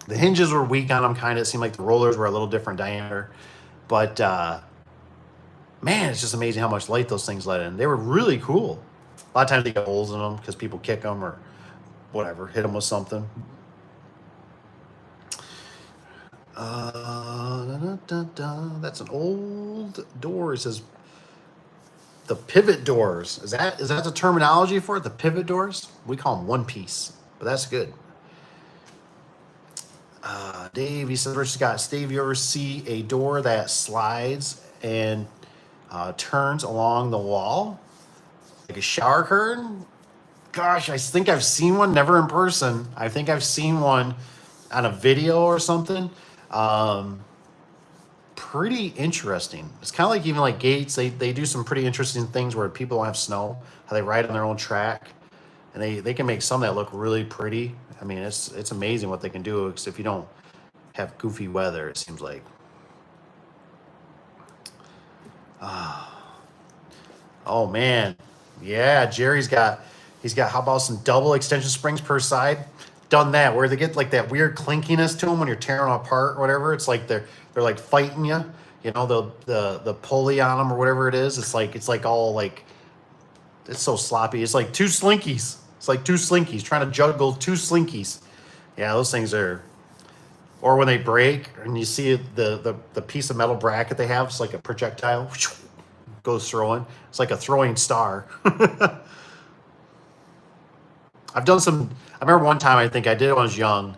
The hinges were weak on them, kind of. It seemed like the rollers were a little different diameter, but man, it's just amazing how much light those things let in. They were really cool. A lot of times they get holes in them because people kick them or whatever, hit them with something. That's an old door. It says the pivot doors. Is that the terminology for it? The pivot doors? We call them one piece, but that's good. Dave, he says, Rich Scott, Steve, you ever see a door that slides and turns along the wall like a shower curtain? Gosh, I think I've seen one, never in person. I think I've seen one on a video or something. Pretty interesting. It's kind of like even like gates. They do some pretty interesting things where people don't have snow, how they ride on their own track, and they can make some that look really pretty. I mean, it's amazing what they can do if you don't have goofy weather, it seems like. Oh man, yeah, Jerry's got how about some double extension springs per side? Done that where they get like that weird clinkiness to them when you're tearing them apart or whatever. It's like they're like fighting you. You know, the pulley on them or whatever it is. It's like all like, it's so sloppy. It's like two slinkies. It's like two slinkies trying to juggle two slinkies. Yeah, those things are. Or when they break and you see the piece of metal bracket they have, it's like a projectile goes throwing. It's like a throwing star. I've done some. I remember one time I think I did it when I was young.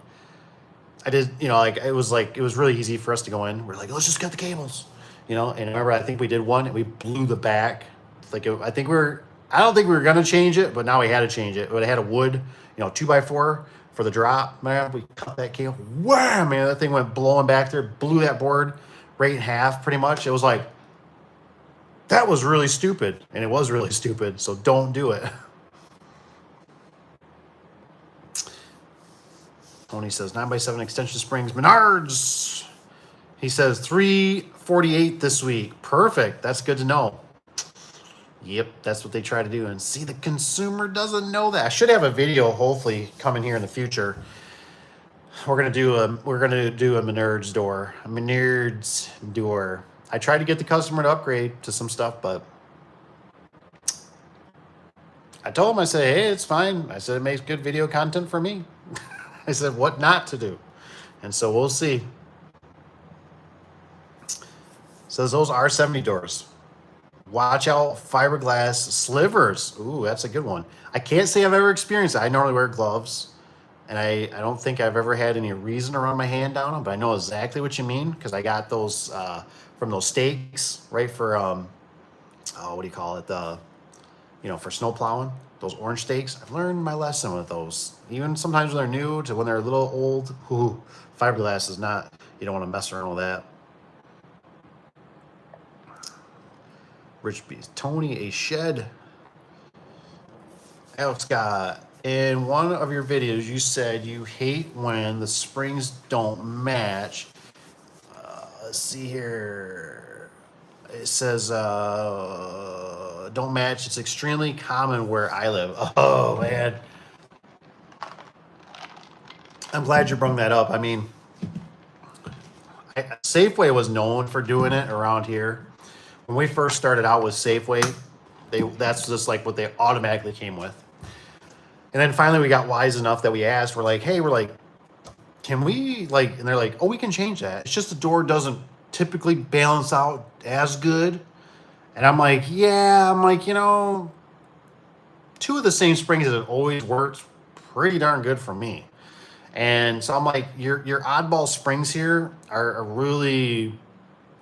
I did, like it was really easy for us to go in. We're like, let's just cut the cables, And I remember I think we did one and we blew the back. I don't think we were gonna change it, but now we had to change it. But it had a wood, 2x4 for the drop. Man, we cut that cable. Wham! Man, that thing went blowing back there, blew that board right in half, pretty much. It was like, that was really stupid, and it was really stupid. So don't do it. Tony says 9x7 extension springs, Menards. He says $348 this week. Perfect. That's good to know. Yep, that's what they try to do. And see, the consumer doesn't know that. I should have a video hopefully coming here in the future. We're gonna do a Menards door. A Menards door. I tried to get the customer to upgrade to some stuff, but I told him, I said, hey, it's fine. I said it makes good video content for me. I said what not to do. And so we'll see. Says those R70 doors. Watch out, fiberglass slivers. Ooh, that's a good one. I can't say I've ever experienced it. I normally wear gloves, and I don't think I've ever had any reason to run my hand down them, but I know exactly what you mean because I got those from those stakes, right, for, what do you call it, for snow plowing, those orange stakes. I've learned my lesson with those. Even sometimes when they're new to when they're a little old, fiberglass is not, you don't want to mess around with that. Rich Beast. Tony, a shed. Alex Scott, in one of your videos, you said you hate when the springs don't match. Let's see here. It says, don't match. It's extremely common where I live. Oh, man. I'm glad you brought that up. I mean, Safeway was known for doing it around here. When we first started out with Safeway, that's just like what they automatically came with. And then finally we got wise enough that we asked, we're like, can we, and they're like, oh, we can change that. It's just the door doesn't typically balance out as good. And I'm like, yeah, two of the same springs that always worked pretty darn good for me. And so I'm like, your oddball springs here are really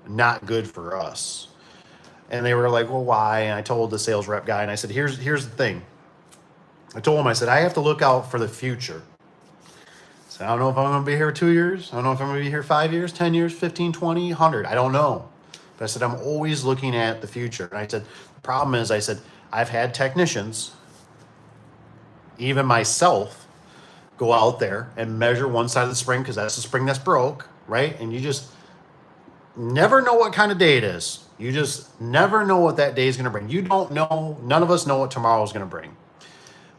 not good for us. And they were like, well, why? And I told the sales rep guy, and I said, here's the thing. I told him, I said, I have to look out for the future. So I don't know if I'm going to be here 2 years. I don't know if I'm going to be here 5 years, 10 years, 15, 20, 100. I don't know. But I said, I'm always looking at the future. And I said, the problem is, I said, I've had technicians, even myself, go out there and measure one side of the spring because that's the spring that's broke, right? And you just never know what kind of day it is. You just never know what that day is going to bring. You don't know. None of us know what tomorrow is going to bring.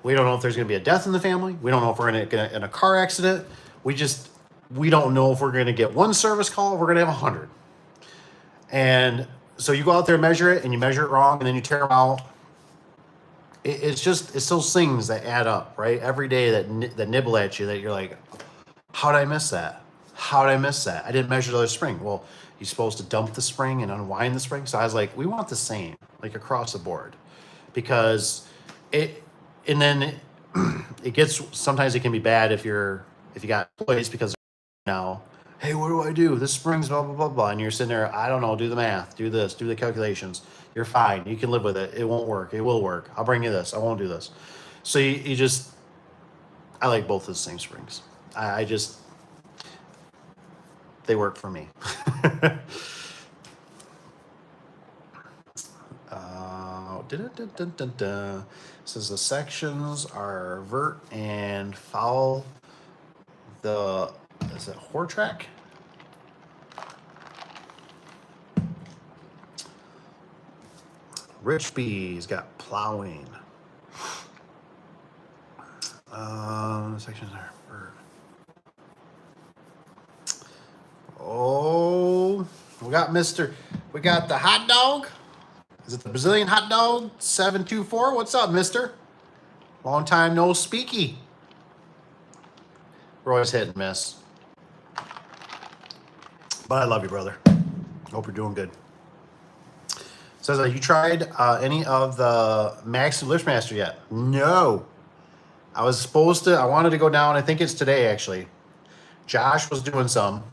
We don't know if there's going to be a death in the family. We don't know if we're going to get in a car accident. We don't know if we're going to get one service call. We're going to have 100. And so you go out there and measure it, and you measure it wrong, and then you tear them out. It's those things that add up, right? Every day that nibble at you that you're like, how did I miss that? How did I miss that? I didn't measure the other spring. Well, you're supposed to dump the spring and unwind the spring. So I was like, we want the same, like across the board, because it, and then it gets, sometimes it can be bad if you got employees, because now, hey, what do I do? This spring's blah, blah, blah, blah. And you're sitting there, I don't know, do the math, do this, do the calculations. You're fine. You can live with it. It won't work. It will work. I'll bring you this. I won't do this. So you just, I like both of the same springs. I just, they work for me. Says the sections are vert and foul. Is it Hortrack? Rich B's got plowing. Sections are vert. Oh, we got the hot dog. Is it the Brazilian hot dog? 724. What's up, mister? Long time no speaky. We're always hit and miss. But I love you, brother. Hope you're doing good. Says, you tried any of the Maxi Liftmaster yet? No. I wanted to go down. I think it's today, actually. Josh was doing some.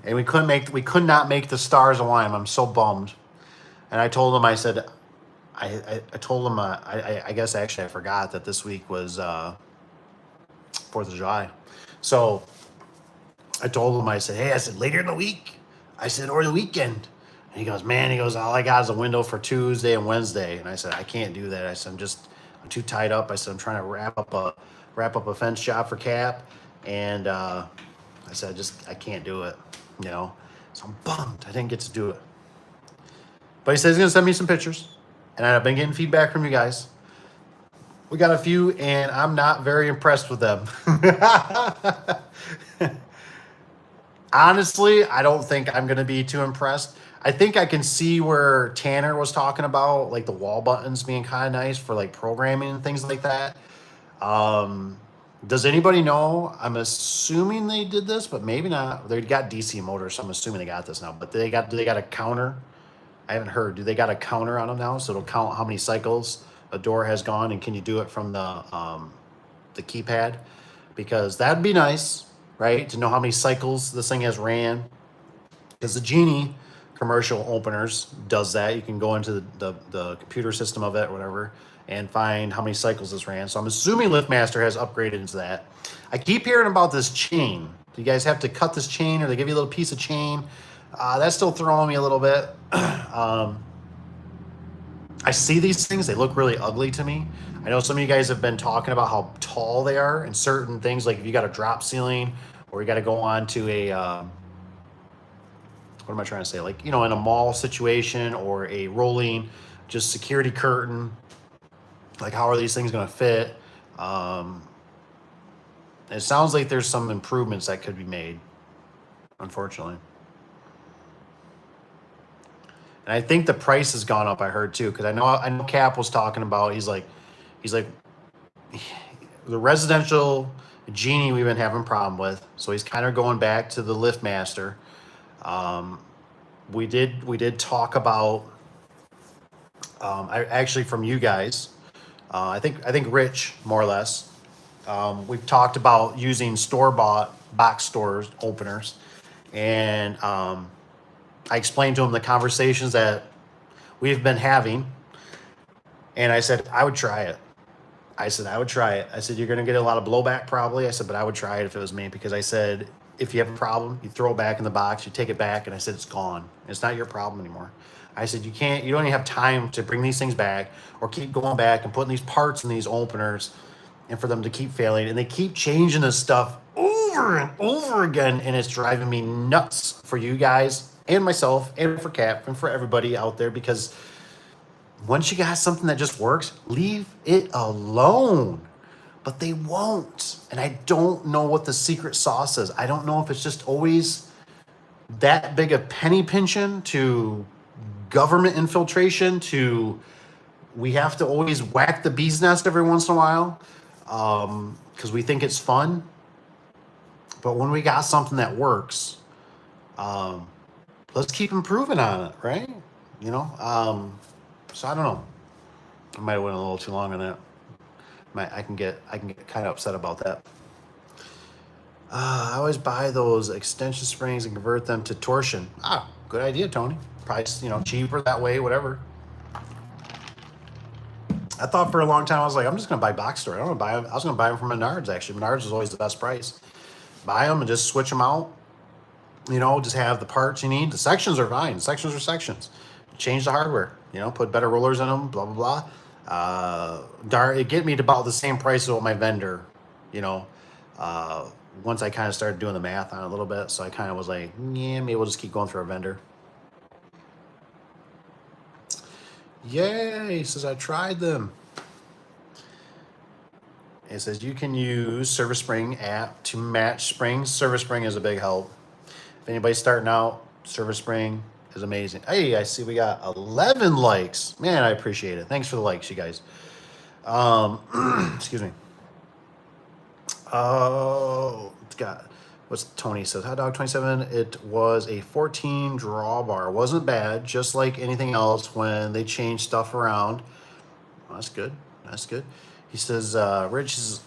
And we could not make the Stars Align. I'm so bummed. And I told him, I said, I told him, I guess actually I forgot that this week was 4th of July. So I told him, I said, hey, I said, later in the week. I said, or the weekend. And he goes, man, all I got is a window for Tuesday and Wednesday. And I said, I can't do that. I said, I'm too tied up. I said, I'm trying to wrap up a fence job for Cap. And I said, I can't do it, you know. So I'm bummed I didn't get to do it. But he says he's going to send me some pictures. And I've been getting feedback from you guys. We got a few, and I'm not very impressed with them. Honestly, I don't think I'm going to be too impressed. I think I can see where Tanner was talking about, like the wall buttons being kind of nice for like programming and things like that. Does anybody know? I'm assuming they did this, but maybe not. They got DC motors, so I'm assuming they got this now. But do they got a counter? I haven't heard. Do they got a counter on them now, so it'll count how many cycles a door has gone, and can you do it from the keypad? Because that'd be nice, right? To know how many cycles this thing has ran. Because the Genie commercial openers does that. You can go into the computer system of it or whatever and find how many cycles this ran. So I'm assuming LiftMaster has upgraded into that. I keep hearing about this chain. Do you guys have to cut this chain, or they give you a little piece of chain? That's still throwing me a little bit. I see these things. They look really ugly to me. I know some of you guys have been talking about how tall they are and certain things, like if you got a drop ceiling or you got to go on to a, what am I trying to say? Like, you know, in a mall situation or a rolling just security curtain, like how are these things going to fit? It sounds like there's some improvements that could be made, unfortunately. And I think the price has gone up, I heard too, because I know Cap was talking about, he's like the residential Genie we've been having a problem with, so he's kind of going back to the LiftMaster. We did talk about I actually from you guys, I think Rich more or less. We've talked about using store-bought box stores openers, and I explained to him the conversations that we've been having, and I said I would try it. I said you're going to get a lot of blowback probably. I said, but I would try it if it was me, because I said if you have a problem, you throw it back in the box, you take it back, and I said it's gone. It's not your problem anymore. I said you don't even have time to bring these things back or keep going back and putting these parts in these openers and for them to keep failing, and they keep changing this stuff over and over again, and it's driving me nuts for you guys and myself and for Cap and for everybody out there, because once you got something that just works, leave it alone. But they won't. And I don't know what the secret sauce is. I don't know if it's just always that big of penny pinching to government infiltration to we have to always whack the bee's nest every once in a while because we think it's fun. But when we got something that works, let's keep improving on it, right? You know, so I don't know. I might have went a little too long on that. I can get kind of upset about that. I always buy those extension springs and convert them to torsion. Ah, good idea, Tony. Price, cheaper that way, whatever. I thought for a long time, I was like, I'm just going to buy box store. I don't want to buy them. I was going to buy them from Menards, actually. Menards is always the best price. Buy them and just switch them out. Just have the parts you need. The sections are fine. Sections are sections. Change the hardware. Put better rollers in them, blah, blah, blah. It get me to about the same price as what my vendor, once I kind of started doing the math on it a little bit. So I kind of was like, yeah, maybe we'll just keep going through our vendor. Yay, he says, I tried them. It says you can use Service Spring app to match springs. Service Spring is a big help. If anybody's starting out, Service Spring is amazing. Hey, I see we got 11 likes. Man, I appreciate it. Thanks for the likes, you guys. Excuse me. Oh, what's Tony says? Hot Dog 27. It was a 14 drawbar. Wasn't bad, just like anything else when they change stuff around. Well, that's good. That's good. He says, Rich is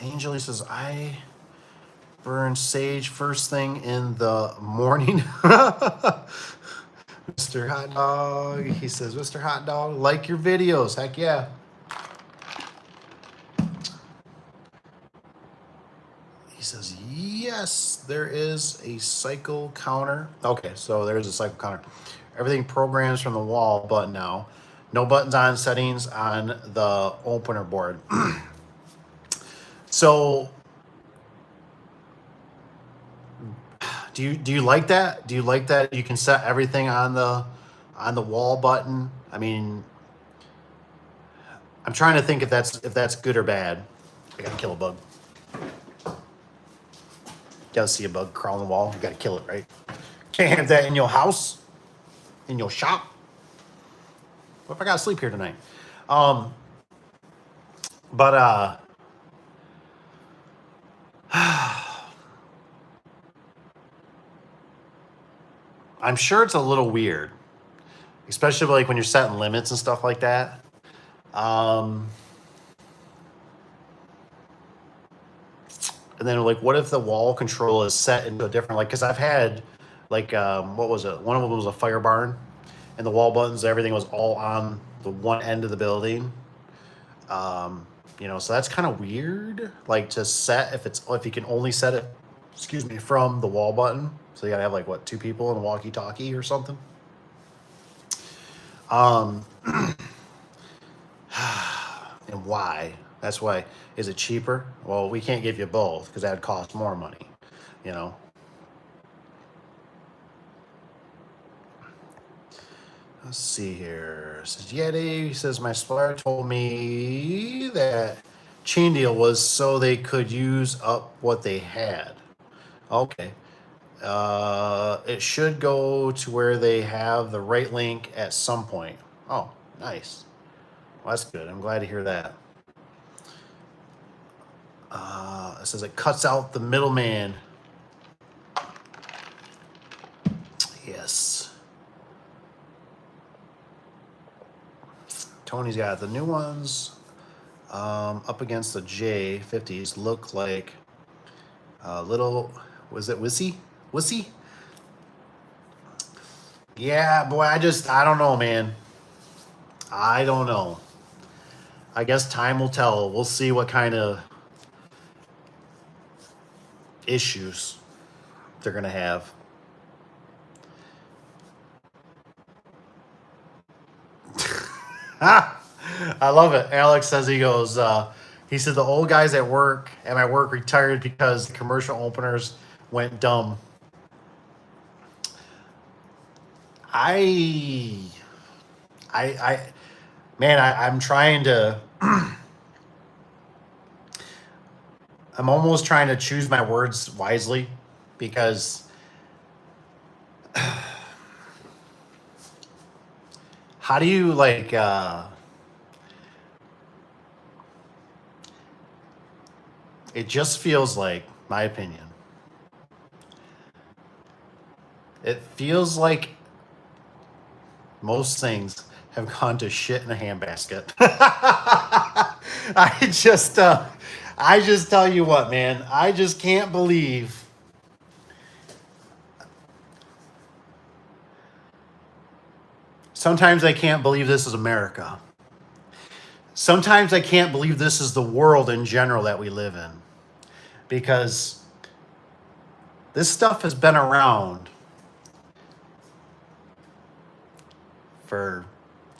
Angel. He says, I burn sage first thing in the morning. Mr. Hot Dog. He says, Mr. Hot Dog, like your videos. Heck yeah. He says, yes, there is a cycle counter. Okay, so there's a cycle counter. Everything programs from the wall button now. No buttons on, settings on the opener board. So, do you like that? Do you like that you can set everything on the wall button? I mean, I'm trying to think if that's good or bad. I gotta kill a bug. Gotta see a bug crawl on the wall. You gotta kill it, right? Can't have that in your house, in your shop. What if I gotta sleep here tonight? I'm sure it's a little weird, especially like when you're setting limits and stuff like that. And then like, what if the wall control is set into a different, like, because I've had like, what was it? One of them was a fire barn, and the wall buttons, everything was all on the one end of the building. So that's kind of weird, like to set if you can only set it, from the wall button. So you gotta have like what, 2 people in a walkie-talkie or something. And why? That's why. Is it cheaper? Well, we can't give you both because that'd cost more money, Let's see here. It says Yeti. He says my supplier told me that chain deal was so they could use up what they had. Okay. It should go to where they have the right link at some point. Oh, nice. Well, that's good. I'm glad to hear that. It says it cuts out the middleman. Yes. Tony's got the new ones up against the J50s. Look like little, was it Wussy? Wussy? Yeah, boy, I don't know, man. I don't know. I guess time will tell. We'll see what kind of issues they're going to have. I love it. Alex says he goes, he said the old guys at my work retired because the commercial openers went dumb. I'm trying to, I'm almost trying to choose my words wisely because how do you like, it just feels like, my opinion, It feels like most things have gone to shit in a handbasket. I just tell you what, man. I just can't believe. Sometimes I can't believe this is America. Sometimes I can't believe this is the world in general that we live in. Because this stuff has been around for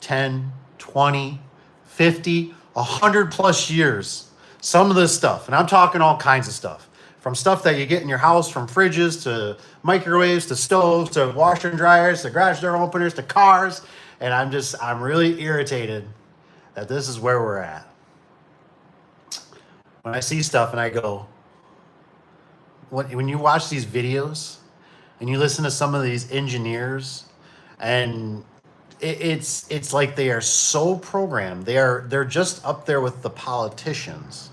10, 20, 50, 100 plus years. Some of this stuff, and I'm talking all kinds of stuff. From stuff that you get in your house, from fridges to microwaves to stoves to washer and dryers to garage door openers to cars. And I'm really irritated that this is where we're at. When I see stuff and I go, when you watch these videos and you listen to some of these engineers, and it's like they are so programmed. They're just up there with the politicians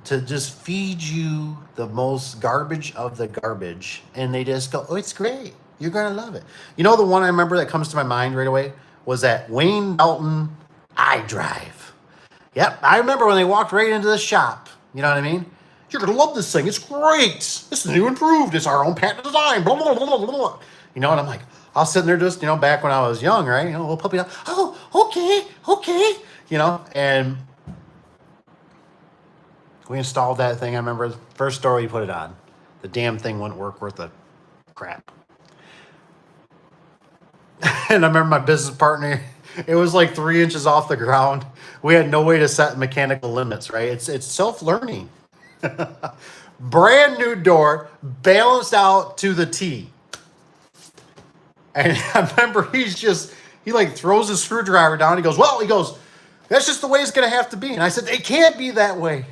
to just feed you the most garbage of the garbage, and they just go, "Oh, it's great. You're gonna love it." You know, the one I remember that comes to my mind right away was that Wayne Dalton iDrive. Yep, I remember when they walked right into the shop. You know what I mean? You're gonna love this thing. It's great. This is new improved. It's our own patent design. Blah blah blah blah blah. You know, and I'm like, I was sitting there just, back when I was young, right? Little puppy. Oh, okay. And we installed that thing. I remember the first store we put it on. The damn thing wouldn't work worth a crap. And I remember my business partner, it was like 3 inches off the ground. We had no way to set mechanical limits, right? It's self-learning. Brand new door, balanced out to the T. And I remember he throws his screwdriver down. He goes, that's just the way it's going to have to be. And I said, it can't be that way.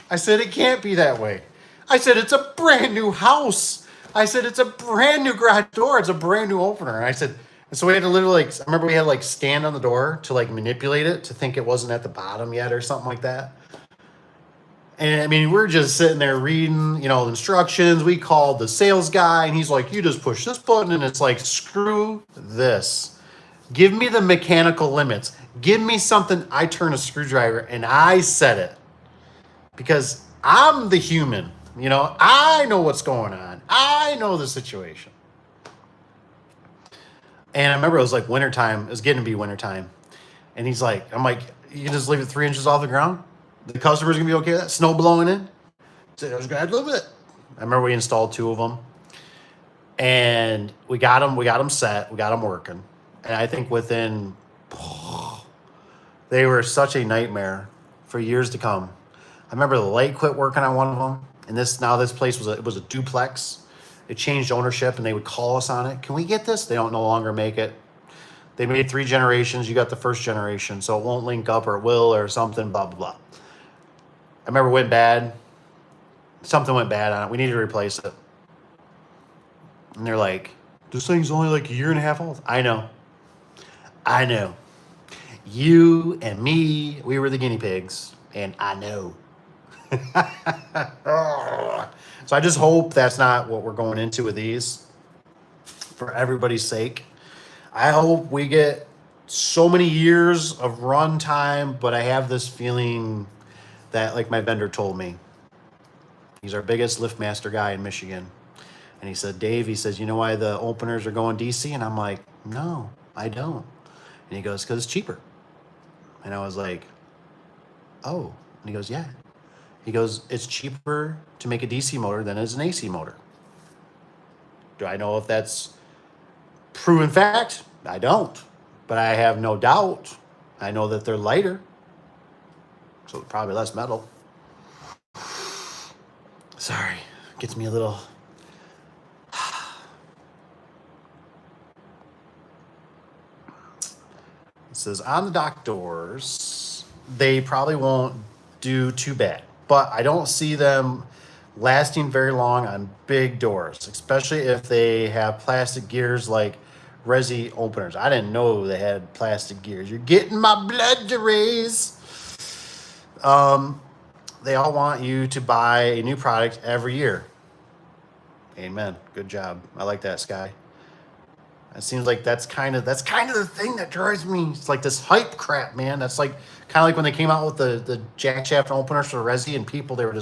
I said, it can't be that way. I said, it's a brand new house. I said, it's a brand new garage door. It's a brand new opener. And I said, and so we had to literally, I remember we had to stand on the door to manipulate it to think it wasn't at the bottom yet or something like that. And I mean, we're just sitting there reading, the instructions. We called the sales guy and he's like, you just push this button. And it's like, screw this. Give me the mechanical limits. Give me something. I turn a screwdriver and I set it because I'm the human. I know what's going on. I know the situation. And I remember it was like wintertime. It was getting to be wintertime. And he's like, I'm like, you can just leave it 3 inches off the ground? The customer's going to be okay with that? Snow blowing in? So I was going to have to live with it. I remember we installed 2 of them. And we got them set. We got them working. And I think they were such a nightmare for years to come. I remember the light quit working on one of them. And this place was a duplex. It changed ownership, and they would call us on it. Can we get this? They don't no longer make it. They made 3 generations. You got the first generation, so it won't link up, or it will, or something, blah, blah, blah. I remember it went bad. Something went bad on it. We needed to replace it. And they're like, this thing's only like a year and a half old. I know. You and me, we were the guinea pigs, and I know. So I just hope that's not what we're going into with these, for everybody's sake. I hope we get so many years of run time, but I have this feeling that, like my vendor told me, he's our biggest LiftMaster guy in Michigan. And he said, Dave, he says, you know why the openers are going DC? And I'm like, no, I don't. And he goes, because it's cheaper. And I was like, oh. And he goes, yeah. He goes, it's cheaper to make a DC motor than it is an AC motor. Do I know if that's proven fact? I don't. But I have no doubt. I know that they're lighter. So probably less metal. Sorry. Gets me a little... It says, on the dock doors, they probably won't do too bad. But I don't see them lasting very long on big doors, especially if they have plastic gears like resi openers. I didn't know they had plastic gears. You're getting my blood to raise. They all want you to buy a new product every year. Amen. Good job. I like that, Sky. It seems like that's kind of the thing that drives me. It's like this hype crap, man. That's like kind of like when they came out with the jack shaft openers for Resi, and people they're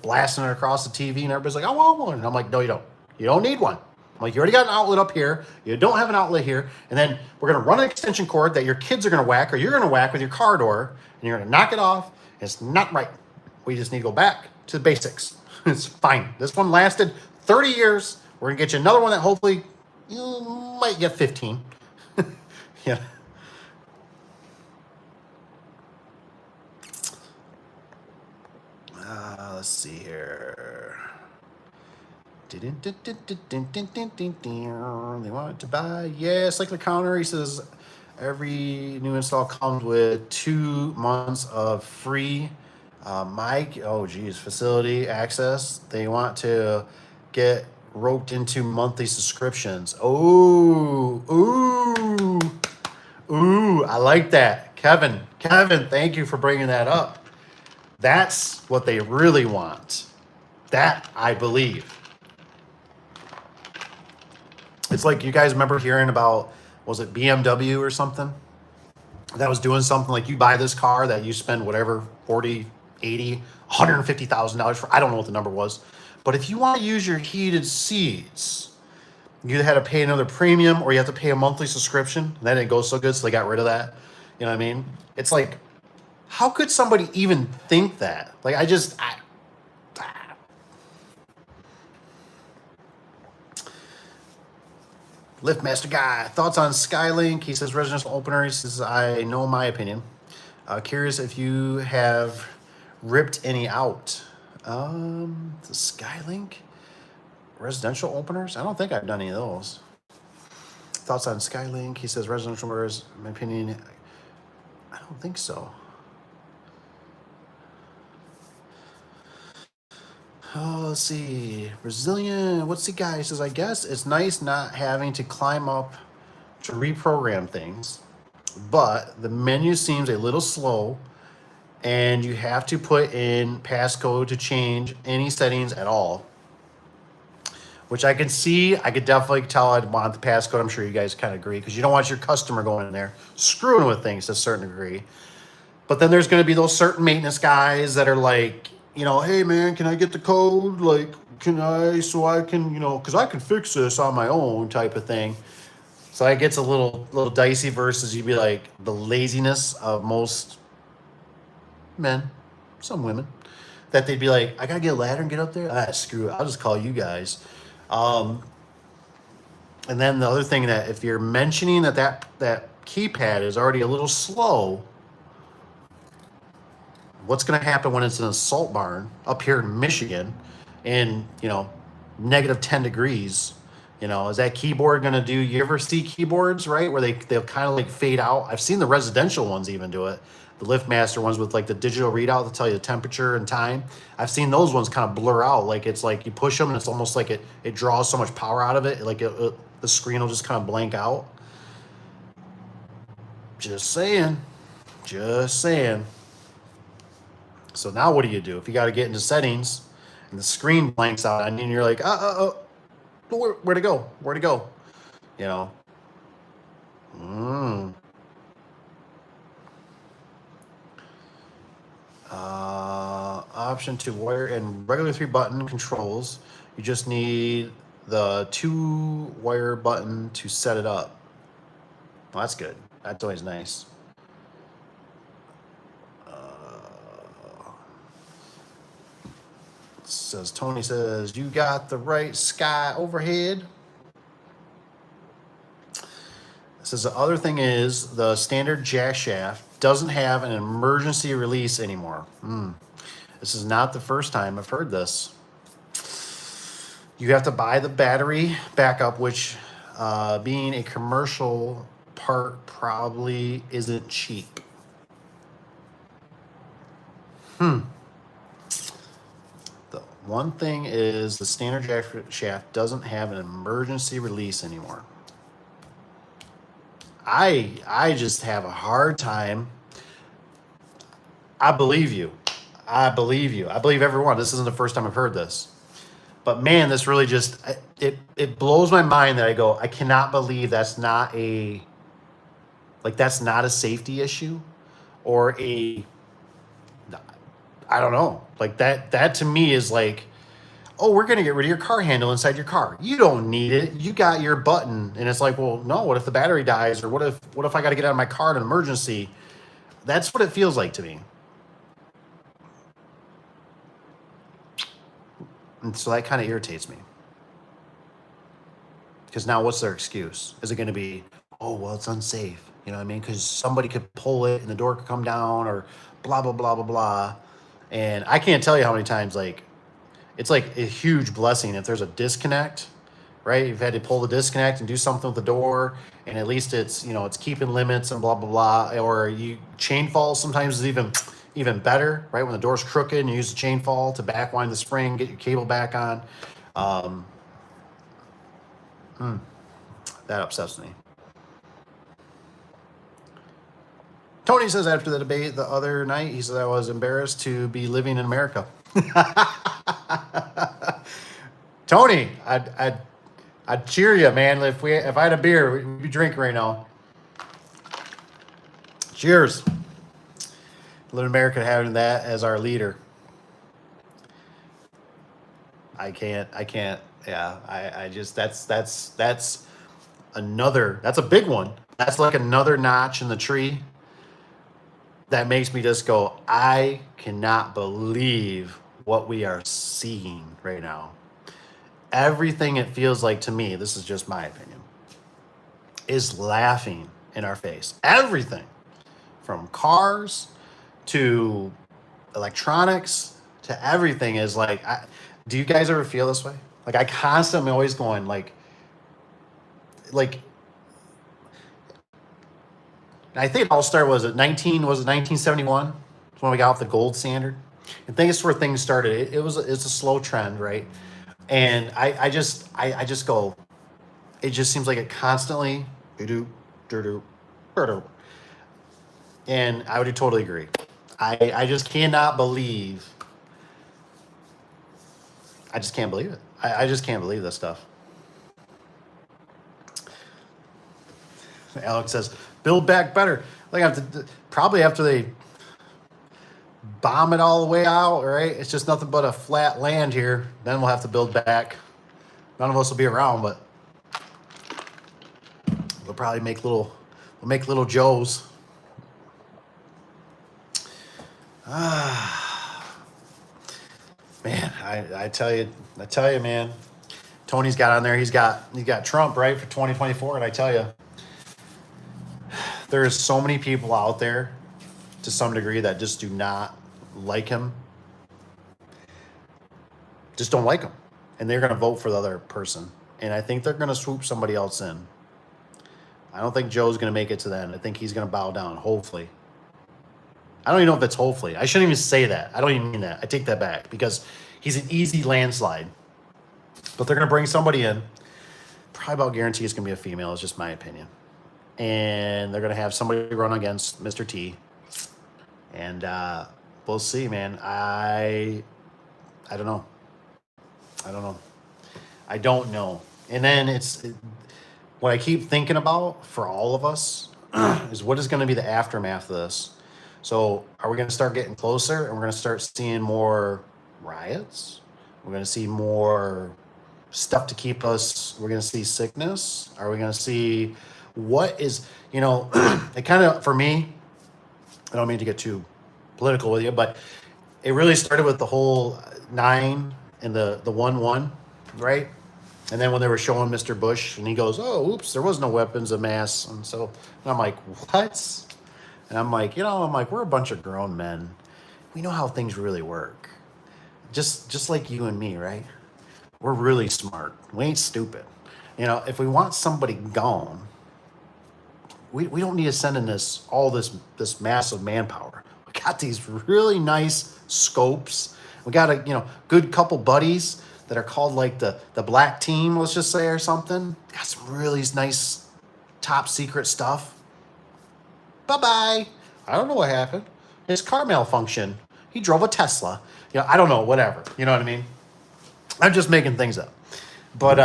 blasting it across the TV, and everybody's like, I want one. And I'm like, no, you don't. You don't need one. I'm like, you already got an outlet up here. You don't have an outlet here. And then we're going to run an extension cord that your kids are going to whack, or you're going to whack with your car door, and you're going to knock it off. It's not right. We just need to go back to the basics. It's fine. This one lasted 30 years. We're going to get you another one that hopefully you might get 15. Yeah. Let's see here. They want to buy. Yeah, cycler counter. He says every new install comes with 2 months of free facility access. They want to get roped into monthly subscriptions. Ooh, I like that. Kevin, thank you for bringing that up. That's what they really want. That I believe. It's like, you guys remember hearing about, was it BMW or something? That was doing something like, you buy this car that you spend whatever, 40, 80, $150,000 for. I don't know what the number was. But if you want to use your heated seats, you either had to pay another premium or you have to pay a monthly subscription. And that didn't go so good, so they got rid of that. You know what I mean? It's like, how could somebody even think that? Like, Liftmaster Guy, thoughts on Skylink? He says residential opener. He says, I know my opinion. Curious if you have ripped any out. The Skylink residential openers? I don't think I've done any of those. Thoughts on Skylink? He says residential openers, in my opinion, I don't think so. Oh, let's see. Resilient. What's the guy? He says, I guess it's nice not having to climb up to reprogram things, but the menu seems a little slow, and you have to put in passcode to change any settings at all. Which I can see. I could definitely tell I'd want the passcode. I'm sure you guys kind of agree, because you don't want your customer going in there screwing with things to a certain degree. But then there's going to be those certain maintenance guys that are like, you know, hey man, can I get the code? Like, can I, so I can, you know, because I can fix this on my own type of thing. So it gets a little dicey versus you'd be like the laziness of most men, some women, that they'd be like, I gotta get a ladder and get up there. Screw it, I'll just call you guys. And then the other thing, that if you're mentioning that keypad is already a little slow, what's going to happen when it's in a salt barn up here in Michigan in, you know, negative 10 degrees? You know, is that keyboard going to do, you ever see keyboards, right, where they'll kind of like fade out? I've seen the residential ones even do it. The LiftMaster ones with like the digital readout to tell you the temperature and time. I've seen those ones kind of blur out. Like, it's like you push them and it's almost like it draws so much power out of it. Like the screen will just kind of blank out. Just saying. So now what do you do if you got to get into settings and the screen blanks out and you're like, where to go? You know? Option to wire and regular 3-button controls. You just need the 2-wire button to set it up. Well, that's good. That's always nice. Tony says, you got the right sky overhead. Says the other thing is the standard jack shaft doesn't have an emergency release anymore. This is not the first time I've heard this. You have to buy the battery backup, which being a commercial part probably isn't cheap. The one thing is the standard jack shaft doesn't have an emergency release anymore. I just have a hard time. I believe you. I believe everyone. This isn't the first time I've heard this. But man, this really just it blows my mind that I go, I cannot believe that's not a that's not a safety issue or a I don't know. Like that to me is like, oh, we're gonna get rid of your car handle inside your car. You don't need it. You got your button. And it's like, well, no, what if the battery dies? Or what if I gotta get out of my car in an emergency? That's what it feels like to me. And so that kind of irritates me. Because now what's their excuse? Is it going to be, oh, well, it's unsafe? You know what I mean? Because somebody could pull it and the door could come down or blah, blah, blah, blah, blah. And I can't tell you how many times, like, it's like a huge blessing if there's a disconnect, right? You've had to pull the disconnect and do something with the door, and at least it's, it's keeping limits and blah, blah, blah. Or you chain fall sometimes is even better, right? When the door's crooked and you use the chain fall to back wind the spring, get your cable back on. That upsets me. Tony says after the debate the other night, he said I was embarrassed to be living in America. Tony, I'd cheer you, man. If I had a beer, we'd be drinking right now. Cheers. Live in America having that as our leader. I can't. Yeah, I just that's a big one. That's like another notch in the tree that makes me just go, I cannot believe what we are seeing right now. Everything it feels like to me, this is just my opinion, is laughing in our face. Everything from cars to electronics to everything is like, do you guys ever feel this way? Like I constantly always going like I think it all started, was it 1971 when we got off the gold standard? I think it's where things started. It's a slow trend, right? And I just go, it just seems like it constantly and I would totally agree. I just cannot believe. I just can't believe it. I just can't believe this stuff. Alex says, build back better. Like probably after they bomb it all the way out, right? It's just nothing but a flat land here. Then we'll have to build back. None of us will be around, but we'll probably make little Joes. Man, I tell you, man. Tony's got on there. He's got Trump, right, for 2024, and I tell you, there's so many people out there to some degree that just do not like him. Just don't like him. And they're going to vote for the other person. And I think they're going to swoop somebody else in. I don't think Joe's going to make it to the end. I think he's going to bow down, hopefully. I don't even know if it's hopefully. I shouldn't even say that. I don't even mean that. I take that back because he's an easy landslide. But they're going to bring somebody in. Probably about guarantee it's going to be a female. It's just my opinion. And they're going to have somebody run against Mr. T. And we'll see, man. I don't know. I don't know. And then what I keep thinking about for all of us is what is going to be the aftermath of this. So are we going to start getting closer and we're going to start seeing more riots? We're going to see more stuff to keep us. We're going to see sickness. Are we going to see what is, it kind of, for me, I don't mean to get too political with you, but it really started with the whole 9 and the 1-1, right? And then when they were showing Mr. Bush and he goes, oh, oops, there was no weapons of mass. And I'm like, what? And I'm like, we're a bunch of grown men. We know how things really work. Just like you and me, right? We're really smart. We ain't stupid. If we want somebody gone, we don't need to send in this massive manpower. We got these really nice scopes. We got a good couple buddies that are called like the black team, let's just say, or something. Got some really nice top secret stuff. Bye-bye. I don't know what happened. His car malfunctioned. He drove a Tesla. I don't know, whatever. You know what I mean? I'm just making things up. But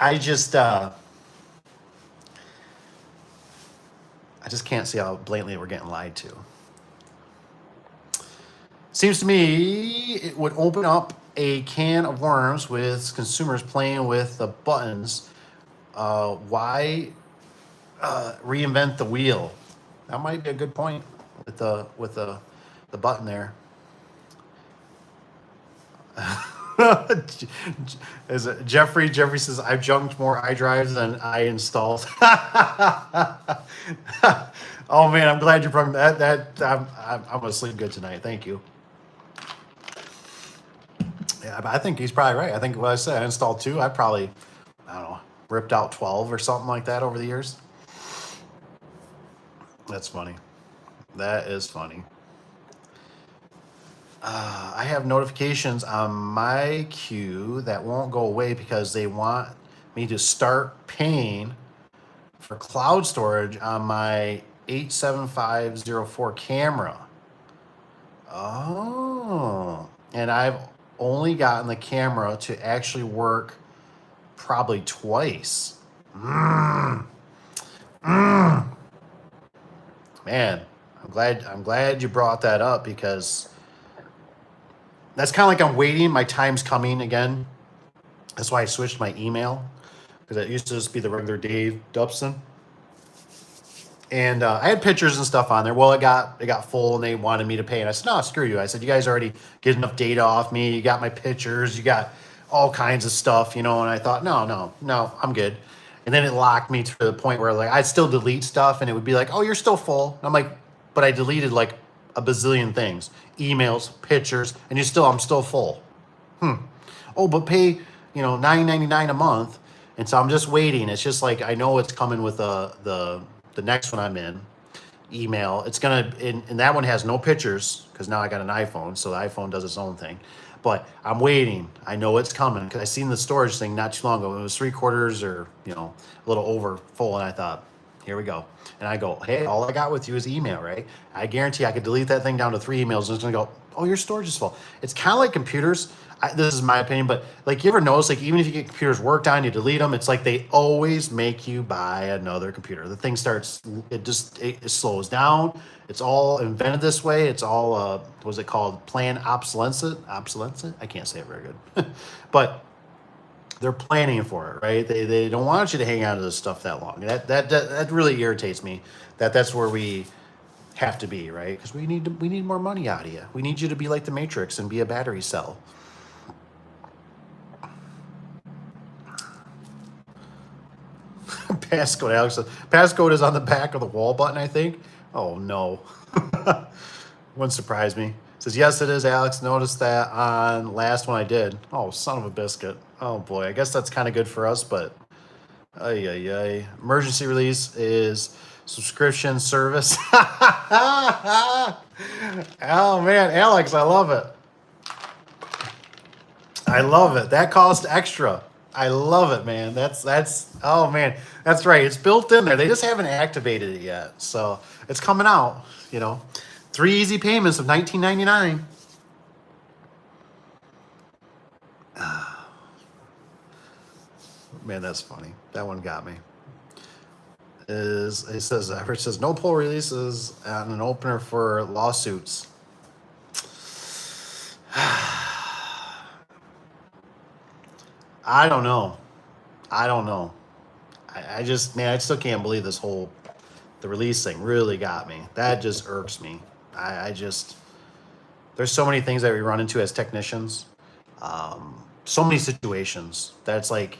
I just can't see how blatantly we're getting lied to. Seems to me it would open up a can of worms with consumers playing with the buttons. Why reinvent the wheel? That might be a good point with the button there. Is it Jeffrey? Jeffrey says I've junked more iDrives than I installed. Oh man, I'm glad you brought that. I'm gonna sleep good tonight. Thank you. Yeah, but I think he's probably right. I think what I said, I installed 2. I don't know, ripped out 12 or something like that over the years. That's funny. That is funny. I have notifications on my queue that won't go away because they want me to start paying for cloud storage on my 87504 camera. Oh, and I've only gotten the camera to actually work probably twice. Man, I'm glad you brought that up, because that's kind of like I'm waiting. My time's coming again. That's why I switched my email, because it used to just be the regular Daveadubson. And I had pictures and stuff on there. Well, it got full, and they wanted me to pay. And I said, no, screw you. I said, you guys already get enough data off me. You got my pictures. You got all kinds of stuff, And I thought, no, I'm good. And then it locked me to the point where like I'd still delete stuff, and it would be like, oh, you're still full. And I'm like, but I deleted like a bazillion things, emails, pictures, and I'm still full. Oh, but pay, $9.99 a month. And so I'm just waiting. It's just like, I know it's coming with the next one I'm in, email. It's gonna, and that one has no pictures, because now I got an iPhone, so the iPhone does its own thing. But I'm waiting. I know it's coming, because I seen the storage thing not too long ago. It was 3/4 or a little over full, and I thought, here we go. And I go, hey, all I got with you is email, right? I guarantee I could delete that thing down to 3 emails, and it's gonna go, oh, your storage is full. It's kind of like computers. This is my opinion, but like, you ever notice, like, even if you get computers worked on, you delete them, it's like they always make you buy another computer. The thing starts, it slows down. It's all invented this way. It's all, what was it called? Planned obsolescence? I can't say it very good. But they're planning for it, right? They don't want you to hang on to this stuff that long. That really irritates me. That's where we have to be, right? Because we need more money out of you. We need you to be like the Matrix and be a battery cell. Passcode, Alex says. Passcode is on the back of the wall button, I think. Oh no. Wouldn't surprise me. Says, yes, it is, Alex. Noticed that on last one I did. Oh, son of a biscuit. Oh boy. I guess that's kind of good for us, but emergency release is subscription service. Oh man, Alex, I love it. I love it. That cost extra. I love it, man. That's oh man, that's right. It's built in there. They just haven't activated it yet. So it's coming out, 3 easy payments of $19.99. Man, that's funny. That one got me. It says, Everett says, no pull releases and an opener for lawsuits. I don't know. I just, man, I still can't believe the release thing really got me. That just irks me. There's so many things that we run into as technicians. So many situations that's like,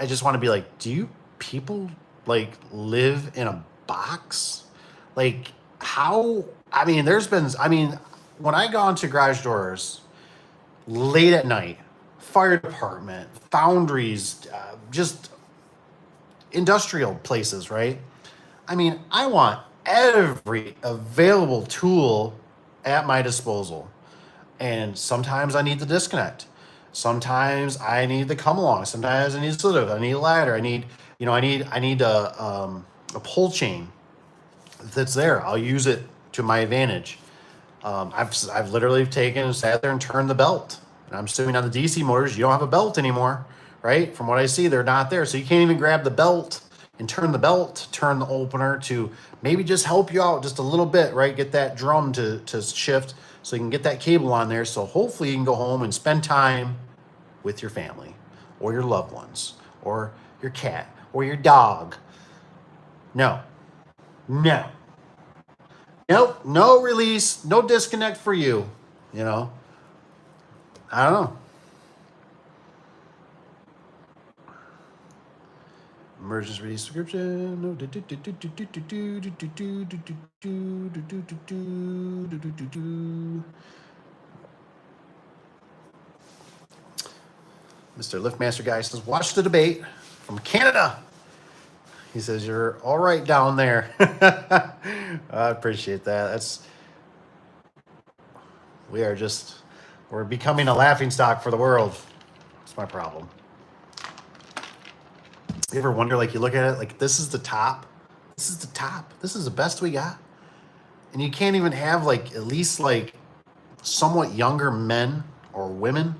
I just want to be like, do you people like live in a box? Like how, when I go into garage doors late at night, fire department, foundries, just industrial places, right? I want every available tool at my disposal. And sometimes I need to disconnect. Sometimes I need to come along. Sometimes I need to slip. I need a ladder. I need a pull chain that's there. I'll use it to my advantage. I've literally sat there and turned the belt And I'm assuming on the DC motors, you don't have a belt anymore, right? From what I see, they're not there. So you can't even grab the belt and turn the belt, turn the opener to maybe just help you out just a little bit, right? Get that drum to shift so you can get that cable on there. So hopefully you can go home and spend time with your family or your loved ones or your cat or your dog. No, no, nope, no release, no disconnect for you. You know, I don't know. Emergency release description. Mr. Liftmaster guy says, watch the debate from Canada. He says, you're all right down there. I appreciate that. We're becoming a laughingstock for the world. That's my problem. You ever wonder, like, you look at it, like, this is the top. This is the top. This is the best we got. And you can't even have, like, at least, like, somewhat younger men or women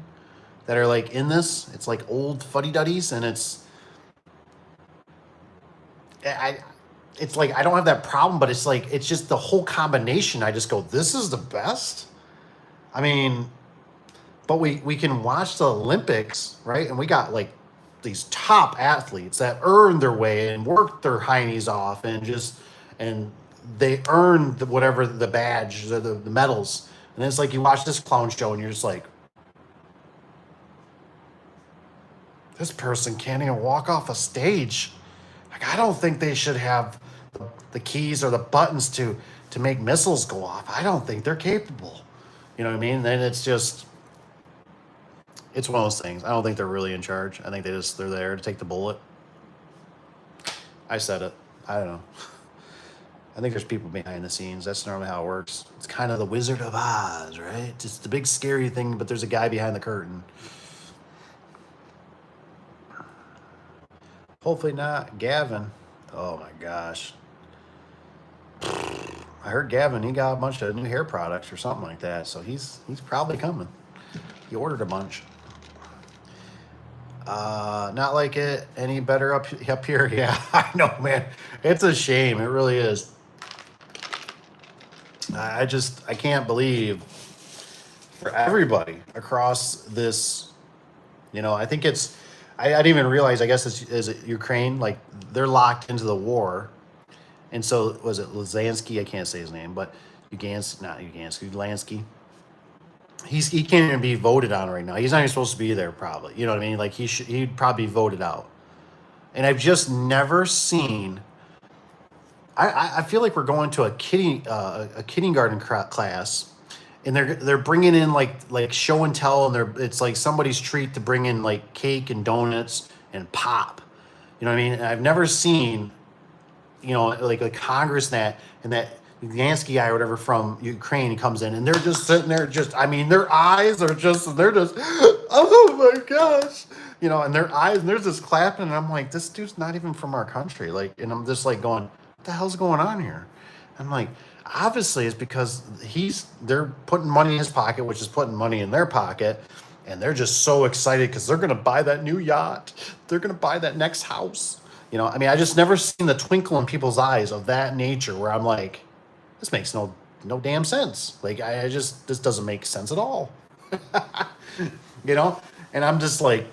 that are, like, in this. It's like old fuddy-duddies, and it's like, I don't have that problem, but it's like, it's just the whole combination. I just go, this is the best? I mean, but we can watch the Olympics, right? And we got, like, these top athletes that earned their way and worked their heinies off and they earned whatever the badge, the medals. And it's like you watch this clown show and you're just like, this person can't even walk off a stage. Like, I don't think they should have the keys or the buttons to make missiles go off. I don't think they're capable. You know what I mean? And it's just, it's one of those things. I don't think they're really in charge. I think they're there to take the bullet. I said it. I don't know. I think there's people behind the scenes. That's normally how it works. It's kind of the Wizard of Oz, right? It's the big scary thing, but there's a guy behind the curtain. Hopefully not. Gavin. Oh my gosh. I heard Gavin, he got a bunch of new hair products or something like that. So he's probably coming. He ordered a bunch. Not like it any better up here. Yeah, I know, man. It's a shame. It really is. I can't believe for everybody across this, I think I didn't even realize, I guess is it Ukraine, like they're locked into the war. And so was it Lansky? I can't say his name, but Lansky. He can't even be voted on right now. He's not even supposed to be there, probably. You know what I mean? Like he'd probably be voted out. And I've just never seen. I feel like we're going to a kindergarten class, and they're bringing in like show and tell, and it's like somebody's treat to bring in like cake and donuts and pop. You know what I mean? And I've never seen, like a Congress and that Yansky guy or whatever from Ukraine comes in, and they're just sitting there, their eyes are they're just, oh my gosh, and their eyes, and there's this clapping, and I'm like, this dude's not even from our country, like, and I'm just like going, what the hell's going on here? I'm like, obviously it's because they're putting money in his pocket, which is putting money in their pocket, and they're just so excited because they're gonna buy that new yacht, they're gonna buy that next house. I just never seen the twinkle in people's eyes of that nature where I'm like, this makes no damn sense. Like, this doesn't make sense at all. And I'm just like,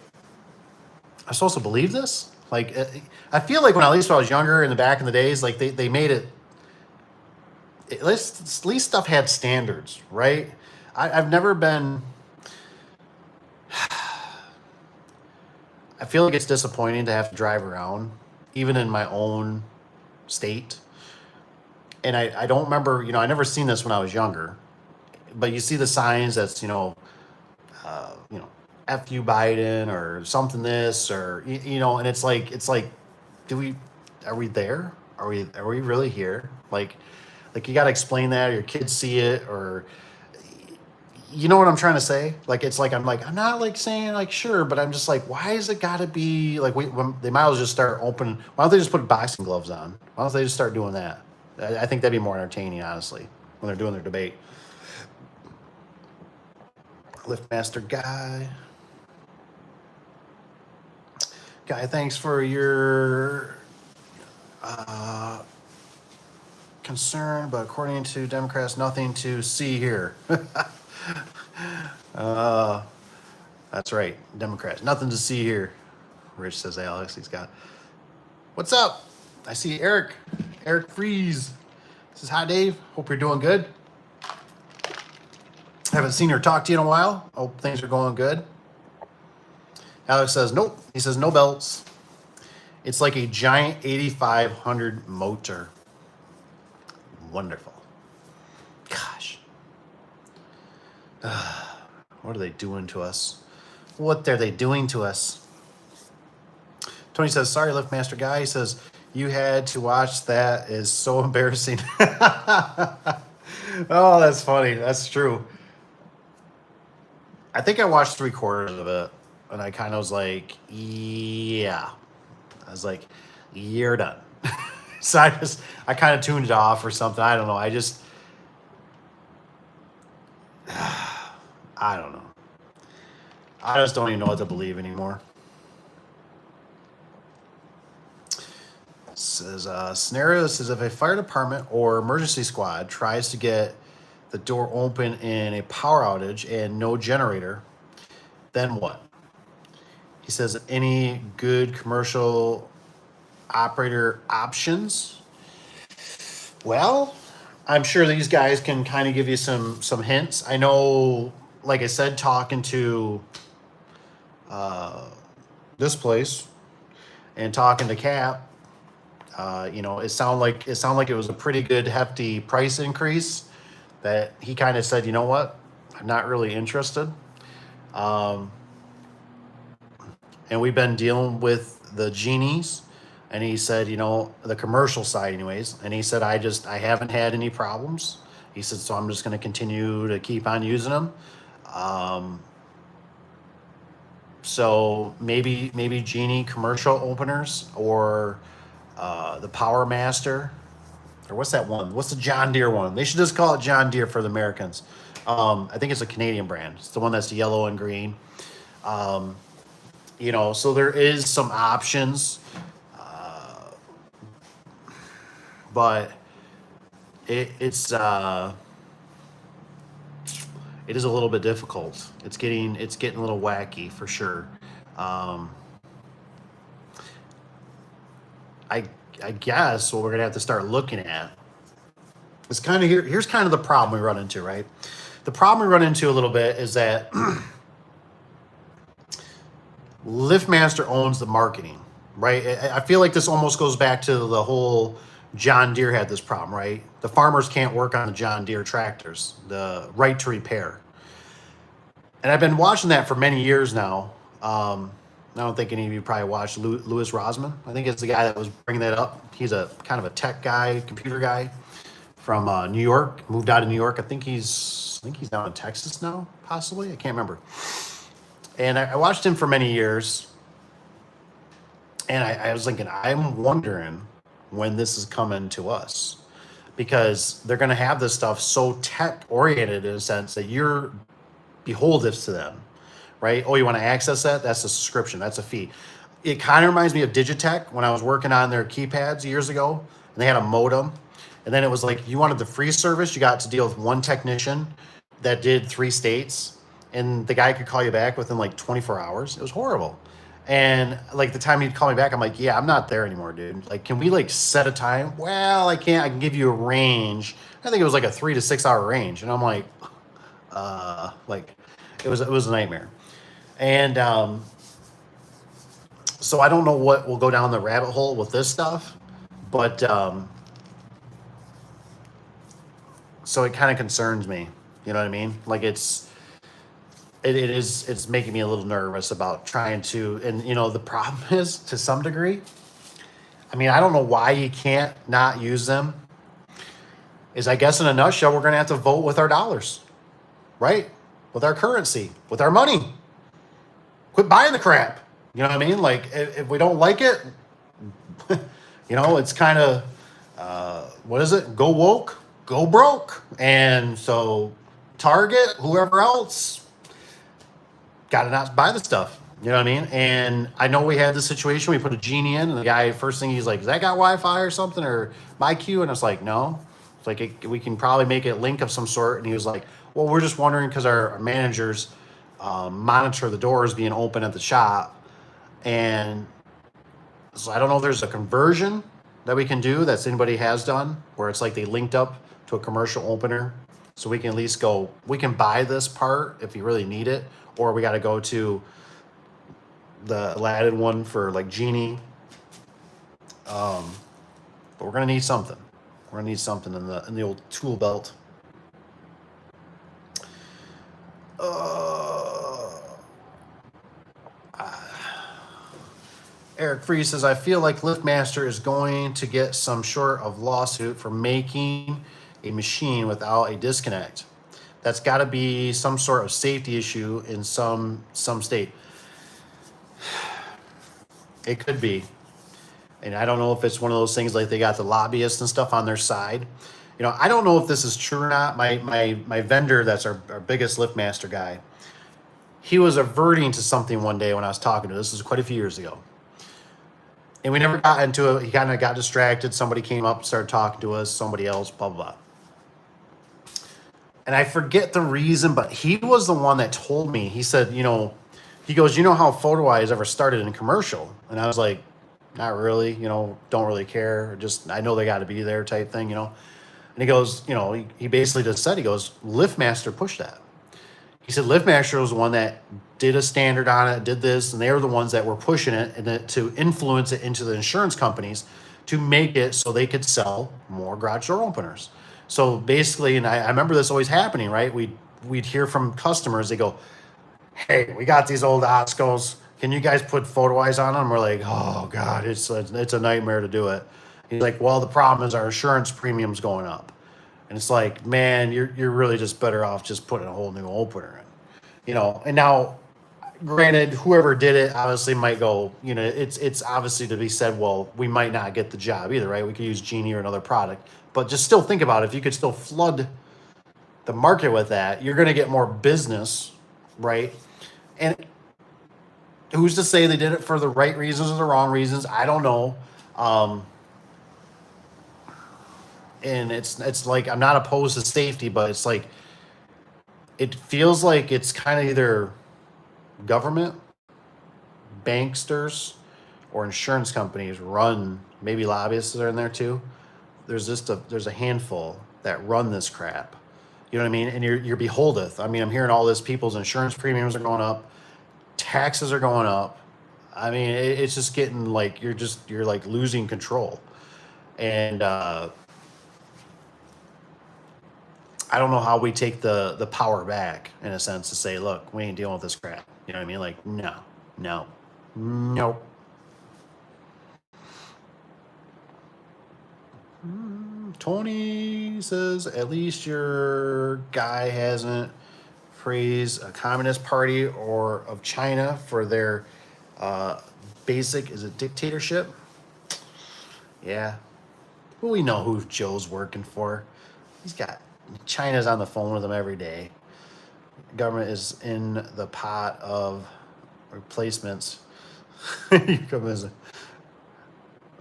I'm supposed to believe this? Like, I feel like when I was younger in the back in the days, like they made it, at least stuff had standards, right? I've never been, I feel like it's disappointing to have to drive around, even in my own state. And I don't remember, I never seen this when I was younger, but you see the signs that's, F you Biden or something this, or, and it's like, are we there? Are we really here? Like you got to explain that, or your kids see it, or, you know what I'm trying to say? Like, it's like, I'm not like saying like, sure, but I'm just like, why is it got to be like, they might as well just start open. Why don't they just put boxing gloves on? Why don't they just start doing that? I think that'd be more entertaining, honestly, when they're doing their debate. Liftmaster Guy. Guy, thanks for your concern, but according to Democrats, nothing to see here. That's right, Democrats, nothing to see here. Rich says Alex, he's got. What's up? I see Eric Freeze. Says, hi, Dave. Hope you're doing good. Haven't seen or talked to you in a while. Hope things are going good. Alex says, nope. He says, no belts. It's like a giant 8500 motor. Wonderful. Gosh. What are they doing to us? What are they doing to us? Tony says, sorry, Liftmaster Guy. He says, you had to watch that. Is so embarrassing. Oh, that's funny. That's true. I think I watched 3/4 of it, and I kind of was like, yeah. I was like, you're done. So I kind of tuned it off or something. I don't know. I don't know. I just don't even know what to believe anymore. Says scenario says if a fire department or emergency squad tries to get the door open in a power outage and no generator, then what? He says any good commercial operator options? Well, I'm sure these guys can kind of give you some hints. I know, like I said, talking to this place and talking to Cap, it sounded like it was a pretty good hefty price increase. That he kind of said, you know what, I'm not really interested. And we've been dealing with the genies, and he said, the commercial side anyways. And he said, I haven't had any problems. He said, so I'm just going to continue to keep on using them. So maybe Genie commercial openers or the Power Master, or what's that one? What's the John Deere one? They should just call it John Deere for the Americans. I think it's a Canadian brand. It's the one that's yellow and green. So there is some options, but it is a little bit difficult. It's getting a little wacky for sure. I guess what we're gonna have to start looking at is kind of here's kind of the problem we run into, right? The problem we run into a little bit is that Liftmaster owns the marketing, right? I feel like this almost goes back to the whole John Deere had this problem, right? The farmers can't work on the John Deere tractors, the right to repair. And I've been watching that for many years now. I don't think any of you probably watched Louis Rosman. I think it's the guy that was bringing that up. He's a kind of a tech guy, computer guy from New York. Moved out of New York. I think he's down in Texas now, possibly. I can't remember. And I watched him for many years. And I was thinking, I'm wondering when this is coming to us, because they're going to have this stuff so tech oriented in a sense that you're beholden to them. Right? Oh, you want to access that? That's a subscription. That's a fee. It kind of reminds me of Digitech when I was working on their keypads years ago, and they had a modem. And then it was like, you wanted the free service, you got to deal with one technician that did 3 states, and the guy could call you back within like 24 hours. It was horrible. And like the time he'd call me back, I'm like, yeah, I'm not there anymore, dude. Like, can we like set a time? Well, I can't. I can give you a range. I think it was like a 3 to 6 hour range. And I'm like, it was a nightmare. And so I don't know what will go down the rabbit hole with this stuff, but so it kind of concerns me. You know what I mean? Like it's making me a little nervous about trying to, and the problem is, to some degree, I mean, I don't know why you can't not use them. Is, I guess in a nutshell, we're going to have to vote with our dollars, right? With our currency, with our money. Quit buying the crap. You know what I mean? Like, if we don't like it, it's kind of, what is it? Go woke, go broke. And so Target, whoever else, got to not buy the stuff. You know what I mean? And I know we had this situation. We put a genie in, and the guy, first thing he's like, "Does that got Wi-Fi or something or MyQ?" And I was like, "No." It's like we can probably make it link of some sort. And he was like, "Well, we're just wondering because our managers monitor the doors being open at the shop, and so I don't know if there's a conversion that we can do that anybody has done where it's like they linked up to a commercial opener, so we can at least go. We can buy this part if you really need it, or we got to go to the Aladdin one for like Genie. But we're gonna need something. We're gonna need something in the old tool belt. Eric Free says, I feel like LiftMaster is going to get some sort of lawsuit for making a machine without a disconnect. That's got to be some sort of safety issue in some state. It could be. And I don't know if it's one of those things like they got the lobbyists and stuff on their side. You know, I don't know if this is true or not. My vendor, that's our biggest LiftMaster guy, he was averting to something one day when I was talking to him. This was quite a few years ago. And we never got into it. He kind of got distracted. Somebody came up, started talking to us, somebody else, blah, blah, blah. And I forget the reason, but he was the one that told me. He said, you know, he goes, you know how PhotoEyes ever started in commercial? And I was like, not really, you know, don't really care. Just, I know they got to be there type thing, you know. And he goes, you know, he basically just said, he goes, LiftMaster pushed that. He said LiftMaster was the one that did a standard on it, did this, and they were the ones that were pushing it and to influence it into the insurance companies to make it so they could sell more garage door openers. So basically, and I remember this always happening, right? We'd hear from customers, they go, hey, we got these old Oscos. Can you guys put PhotoEyes on them? We're like, oh God, it's a nightmare to do it. He's like, well, the problem is our insurance premium's going up. And it's like, man, you're really just better off just putting a whole new opener in. You know, and now, granted, whoever did it obviously might go, you know, it's obviously to be said, well, we might not get the job either, right? We could use Genie or another product. But just still think about it. If you could still flood the market with that, you're going to get more business, right? And who's to say they did it for the right reasons or the wrong reasons? I don't know. And it's like, I'm not opposed to safety, but it's like, it feels like it's kind of either government, banksters, or insurance companies run, maybe lobbyists are in there too. There's a handful that run this crap. You know what I mean? And you're beholdeth. I mean, I'm hearing all this, people's insurance premiums are going up, taxes are going up. I mean, it's just getting like, you're like losing control. And I don't know how we take the power back, in a sense, to say, look, we ain't dealing with this crap. You know what I mean? Like, no. Tony says, at least your guy hasn't praised a communist party or of China for their basic, is it dictatorship? Yeah. Well, we know who Joe's working for. China's on the phone with him every day. Government is in the pot of replacements.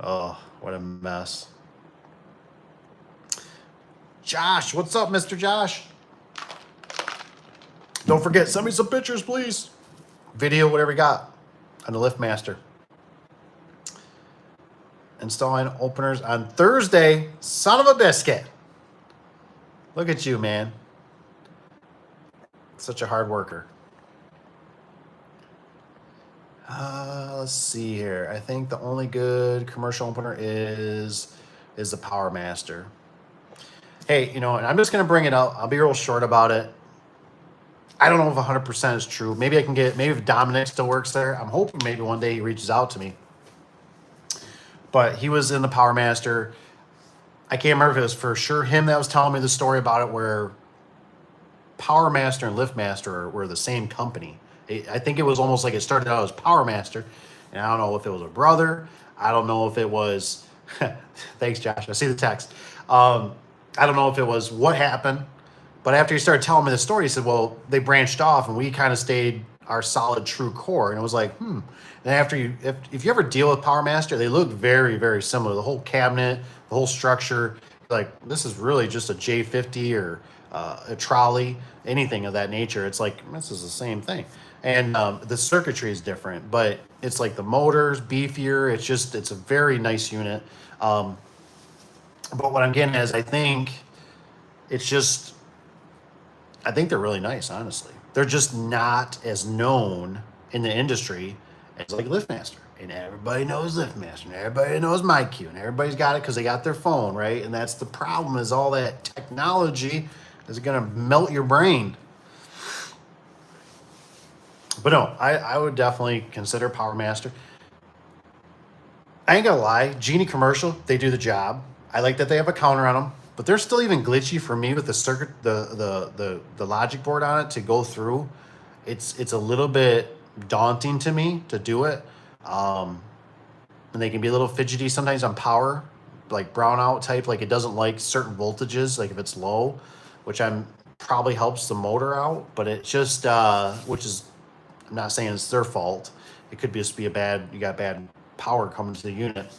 Oh, what a mess. Josh, what's up, Mr. Josh? Don't forget, send me some pictures, please. Video, whatever you got on the LiftMaster. Installing openers on Thursday. Son of a biscuit. Look at you, man. Such a hard worker. Let's see here. I think the only good commercial opener is the Power Master. Hey, you know, and I'm just going to bring it up. I'll be real short about it. I don't know if 100% is true. Maybe I can maybe if Dominic still works there, I'm hoping maybe one day he reaches out to me. But he was in the Power Master. I can't remember if it was for sure him that was telling me the story about it, where Power Master and LiftMaster were the same company. I think it was almost like it started out as Power Master, and I don't know if it was a brother. I don't know if it was. Thanks, Josh. I see the text. I don't know if it was what happened, but after he started telling me the story, he said, "Well, they branched off, and we kind of stayed our solid true core. And it was like, And after if you ever deal with Power Master, they look very, very similar. The whole cabinet, the whole structure, like this is really just a J50 or a trolley, anything of that nature. It's like, this is the same thing. And the circuitry is different, but it's like the motor's beefier. It's a very nice unit. But what I'm getting at is I think they're really nice, honestly. They're just not as known in the industry as like LiftMaster. And everybody knows LiftMaster, and everybody knows MyQ, and everybody's got it because they got their phone, right? And that's the problem, is all that technology is going to melt your brain. But no, I would definitely consider Power Master. I ain't gonna lie, Genie Commercial, they do the job. I like that they have a counter on them, but they're still even glitchy for me with the circuit, the logic board on it to go through. It's a little bit daunting to me to do it, and they can be a little fidgety sometimes on power, like brownout type. Like it doesn't like certain voltages, like if it's low, which probably helps the motor out, but it just which is, I'm not saying it's their fault. It could just be you got bad power coming to the unit.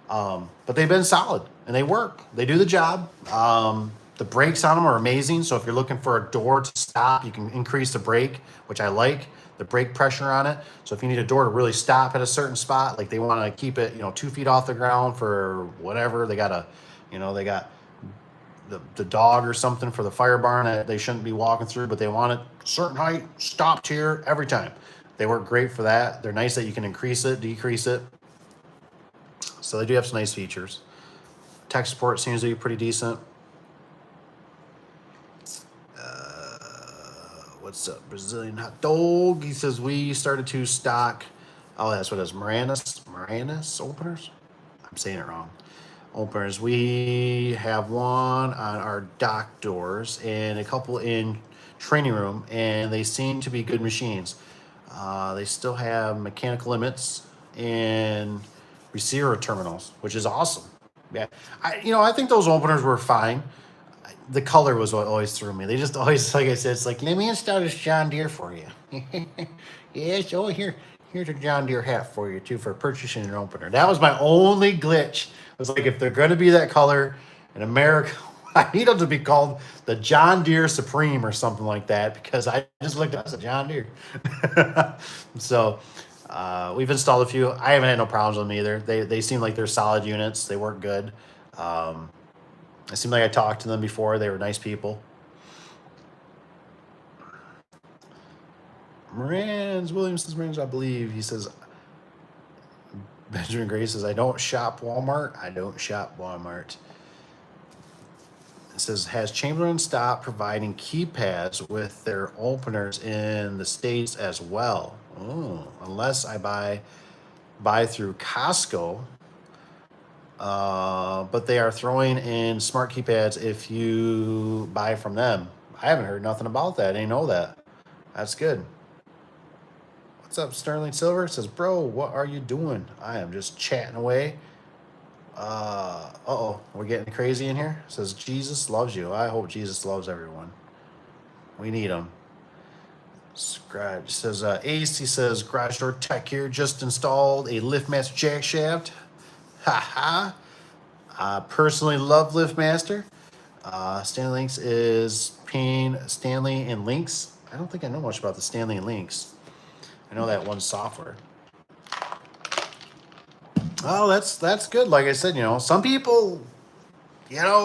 But they've been solid and they work. They do the job. The brakes on them are amazing. So if you're looking for a door to stop, you can increase the brake, which I like, the brake pressure on it. So if you need a door to really stop at a certain spot, like they want to keep it, 2 feet off the ground for whatever, they got the dog or something for the fire barn that they shouldn't be walking through, but they want it a certain height, stopped here every time. They work great for that. They're nice that you can increase it, decrease it. So they do have some nice features. Tech support seems to be pretty decent. What's up, Brazilian hot dog? He says we started to stock. Oh, that's what it is. Moranis openers. I'm saying it wrong. Openers. We have one on our dock doors and a couple in training room, and they seem to be good machines. They still have mechanical limits and receiver terminals, which is awesome. Yeah, I think those openers were fine. The color was what always threw me. They just always, like I said, it's like, let me install this John Deere for you. Yes, here's a John Deere hat for you too for purchasing an opener. That was my only glitch. It was like, if they're going to be that color in America, I need them to be called the John Deere Supreme or something like that, because I just looked at it as a John Deere. So we've installed a few. I haven't had no problems with them either. They seem like they're solid units. They work good. It seemed like I talked to them before. They were nice people. Williams, I believe. He says, Benjamin Gray says, I don't shop Walmart. It says, has Chamberlain stopped providing keypads with their openers in the States as well? Oh, unless I buy through Costco. But they are throwing in smart keypads if you buy from them. I haven't heard nothing about that. I didn't know that. That's good. What's up, Sterling Silver? Says, bro, what are you doing? I am just chatting away. We're getting crazy in here. Says, Jesus loves you. I hope Jesus loves everyone. We need him. Scribe says, Ace, he says, garage door tech here, just installed a LiftMaster jack shaft. Haha. I personally love LiftMaster. Stanley Links is paying Stanley and Links. I don't think I know much about the Stanley and Links. I know that one software. Oh, that's good. Like I said, some people, and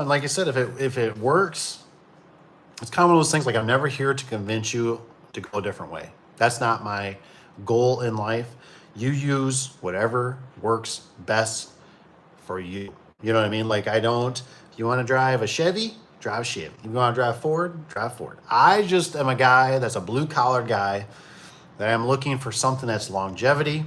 like I said, if it works, it's kind of one of those things. Like, I'm never here to convince you to go a different way. That's not my goal in life. You use whatever works best for you. You know what I mean? Like, if you want to drive a Chevy, drive a Chevy. If you want to drive Ford, drive Ford. I just am a guy that's a blue collar guy that I'm looking for something that's longevity,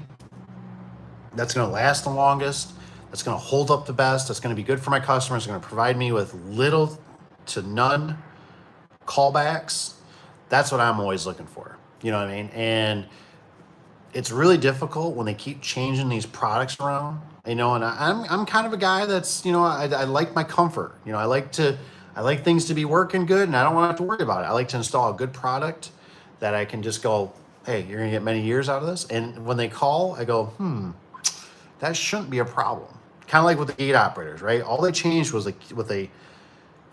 that's going to last the longest, that's going to hold up the best, that's going to be good for my customers, going to provide me with little to none callbacks. That's what I'm always looking for. You know what I mean? And it's really difficult when they keep changing these products around, and I'm kind of a guy that's, I like my comfort. I I like things to be working good, and I don't want to have to worry about it. I like to install a good product that I can just go, hey, you're going to get many years out of this. And when they call, I go, that shouldn't be a problem. Kind of like with the gate operators, right? All they changed was like with a,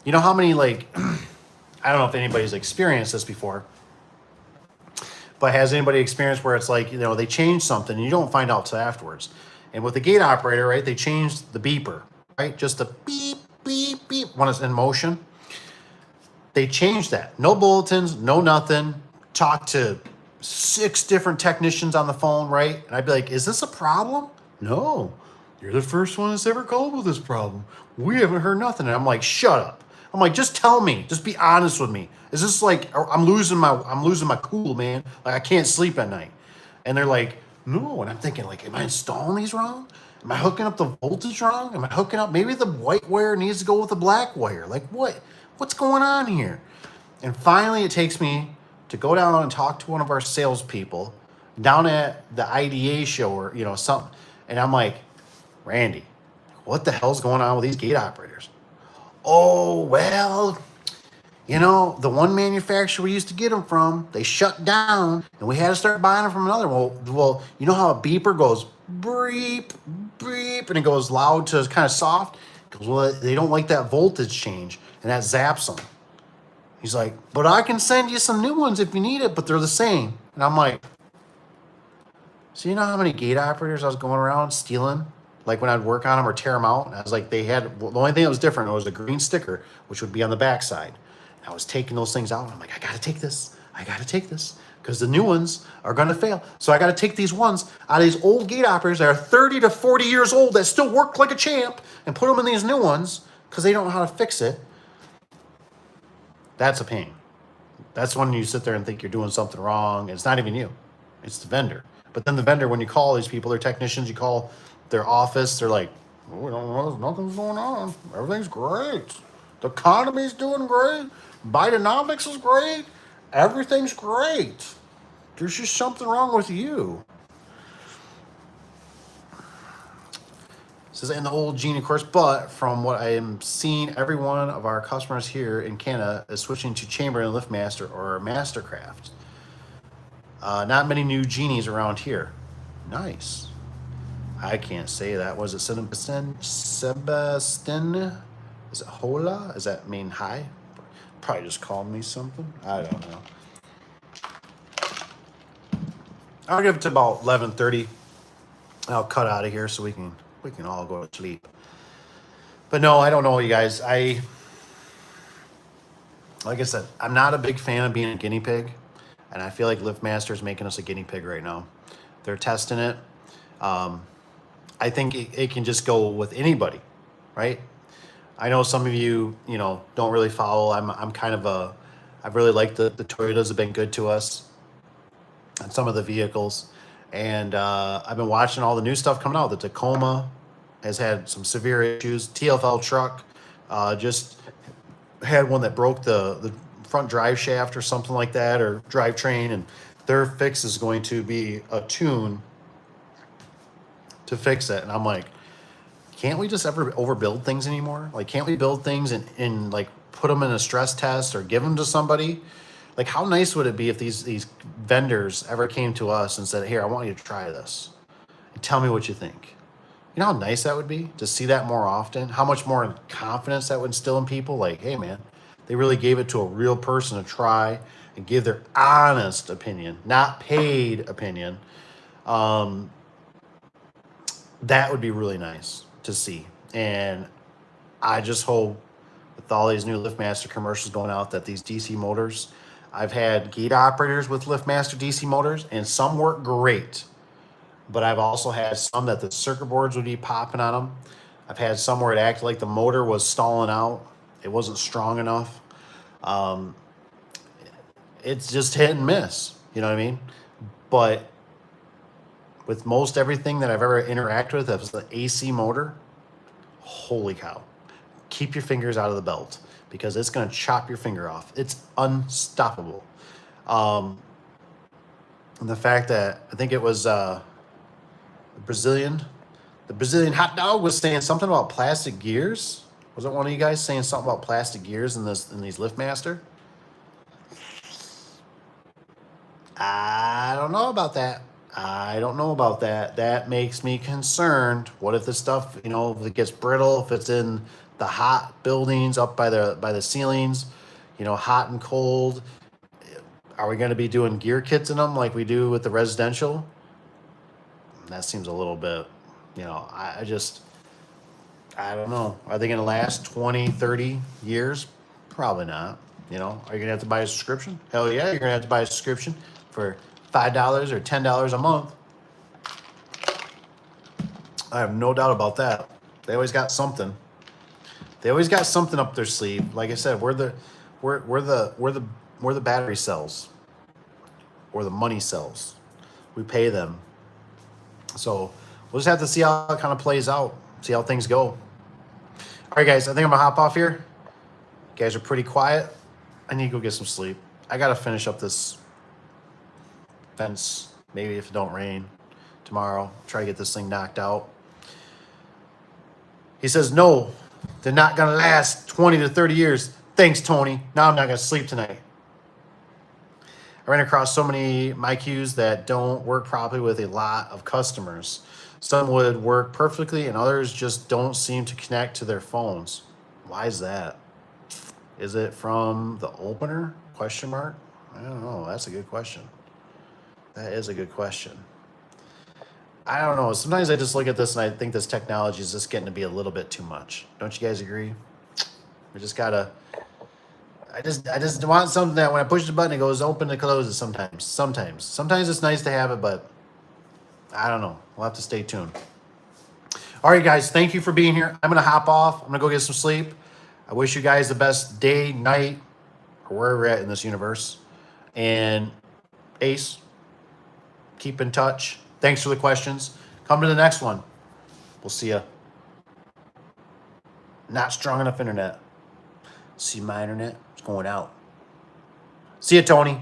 you know how many like, I don't know if anybody's experienced this before, but has anybody experienced where it's like, you know, they changed something and you don't find out till afterwards. And with the gate operator, right, they changed the beeper, right? Just the beep, beep, beep when it's in motion. They changed that. No bulletins, no nothing. Talked to 6 different technicians on the phone, right? And I'd be like, is this a problem? No. You're the first one that's ever called with this problem. We haven't heard nothing. And I'm like, shut up. I'm like, just tell me. Just be honest with me. Is this like I'm losing my cool, man? Like I can't sleep at night. And they're like, no. And I'm thinking, like, am I installing these wrong? Am I hooking up the voltage wrong? Am I hooking up maybe the white wire needs to go with the black wire? Like what? What's going on here? And finally it takes me to go down and talk to one of our salespeople down at the IDA show or, you know, something. And I'm like, Randy, what the hell's going on with these gate operators? Oh, well, you know, the one manufacturer we used to get them from, they shut down and we had to start buying them from another. Well, you know how a beeper goes beep, beep, and it goes loud to kind of soft? Because, well, they don't like that voltage change and that zaps them. He's like, but I can send you some new ones if you need it, but they're the same. And I'm like, so you know how many gate operators I was going around stealing? Like when I'd work on them or tear them out, and I was like, the only thing that was different was the green sticker, which would be on the backside. And I was taking those things out. And I'm like, I got to take this. Because the new ones are going to fail. So I got to take these ones out of these old gate operators that are 30 to 40 years old that still work like a champ and put them in these new ones because they don't know how to fix it. That's a pain. That's when you sit there and think you're doing something wrong. It's not even you. It's the vendor. But then the vendor, when you call these people, they're technicians, you call their office, they're like, oh, we don't know, nothing's going on. Everything's great. The economy's doing great. Bidenomics is great. Everything's great. There's just something wrong with you. This is in the old Genie course, but from what I am seeing, every one of our customers here in Canada is switching to Chamberlain LiftMaster or Mastercraft. Not many new Genies around here. Nice. I can't say that. Was it Sebastian? Is it Hola? Does that mean hi? Probably just called me something. I don't know. I'll give it to about 11:30. I'll cut out of here so we can all go to sleep. But no, I don't know, you guys. Like I said, I'm not a big fan of being a guinea pig, and I feel like LiftMaster is making us a guinea pig right now. They're testing it. I think it can just go with anybody, right? I know some of you, you know, don't really follow. I'm kind of I really like the Toyotas have been good to us on some of the vehicles. And I've been watching all the new stuff coming out. The Tacoma has had some severe issues. TFL truck just had one that broke the front drive shaft or something like that, or drivetrain, and their fix is going to be a tune to fix it. And I'm like, can't we just ever overbuild things anymore? Like, can't we build things and like put them in a stress test or give them to somebody? Like, how nice would it be if these vendors ever came to us and said, here, I want you to try this and tell me what you think? You know how nice that would be to see that more often? How much more confidence that would instill in people? Like, hey, man, they really gave it to a real person to try and give their honest opinion, not paid opinion. That would be really nice to see. And I just hope with all these new LiftMaster commercials going out that these DC motors, I've had gate operators with LiftMaster DC motors, and some work great. But I've also had some that the circuit boards would be popping on them. I've had some where it acted like the motor was stalling out. It wasn't strong enough. It's just hit and miss. You know what I mean? But with most everything that I've ever interacted with, that was the AC motor, holy cow. Keep your fingers out of the belt because it's going to chop your finger off. It's unstoppable. And the fact that I think it was the Brazilian hot dog was saying something about plastic gears. Wasn't one of you guys saying something about plastic gears in these LiftMaster? I don't know about that. I don't know about that. That makes me concerned. What if this stuff, you know, if it gets brittle, if it's in the hot buildings up by the ceilings, you know, hot and cold? Are we going to be doing gear kits in them like we do with the residential? That seems a little bit, you know, I don't know. Are they going to last 20, 30 years? Probably not. You know, are you going to have to buy a subscription? Hell yeah, you're going to have to buy a subscription for $5 or $10 a month. I have no doubt about that. They always got something. They always got something up their sleeve. Like I said, we're the battery cells, or the money cells. We pay them. So we'll just have to see how it kind of plays out. See how things go. All right, guys, I think I'm gonna hop off here. You guys are pretty quiet. I need to go get some sleep. I gotta finish up this fence. Maybe if it don't rain tomorrow, try to get this thing knocked out. He says, no, they're not gonna last 20 to 30 years. Thanks, Tony. Now I'm not gonna sleep tonight. I ran across so many MyQs that don't work properly with a lot of customers. Some would work perfectly and others just don't seem to connect to their phones. Why is that? Is it from the opener? Question mark? I don't know. That's a good question. That is a good question. I don't know. Sometimes I just look at this and I think this technology is just getting to be a little bit too much. Don't you guys agree? We just gotta... I just want something that when I push the button, it goes open and closes sometimes. Sometimes it's nice to have it, but I don't know. We'll have to stay tuned. All right, guys. Thank you for being here. I'm going to hop off. I'm going to go get some sleep. I wish you guys the best day, night, or wherever we're at in this universe. And Ace, keep in touch. Thanks for the questions. Come to the next one. We'll see ya. Not strong enough internet. See my internet? It's going out. See ya, Tony.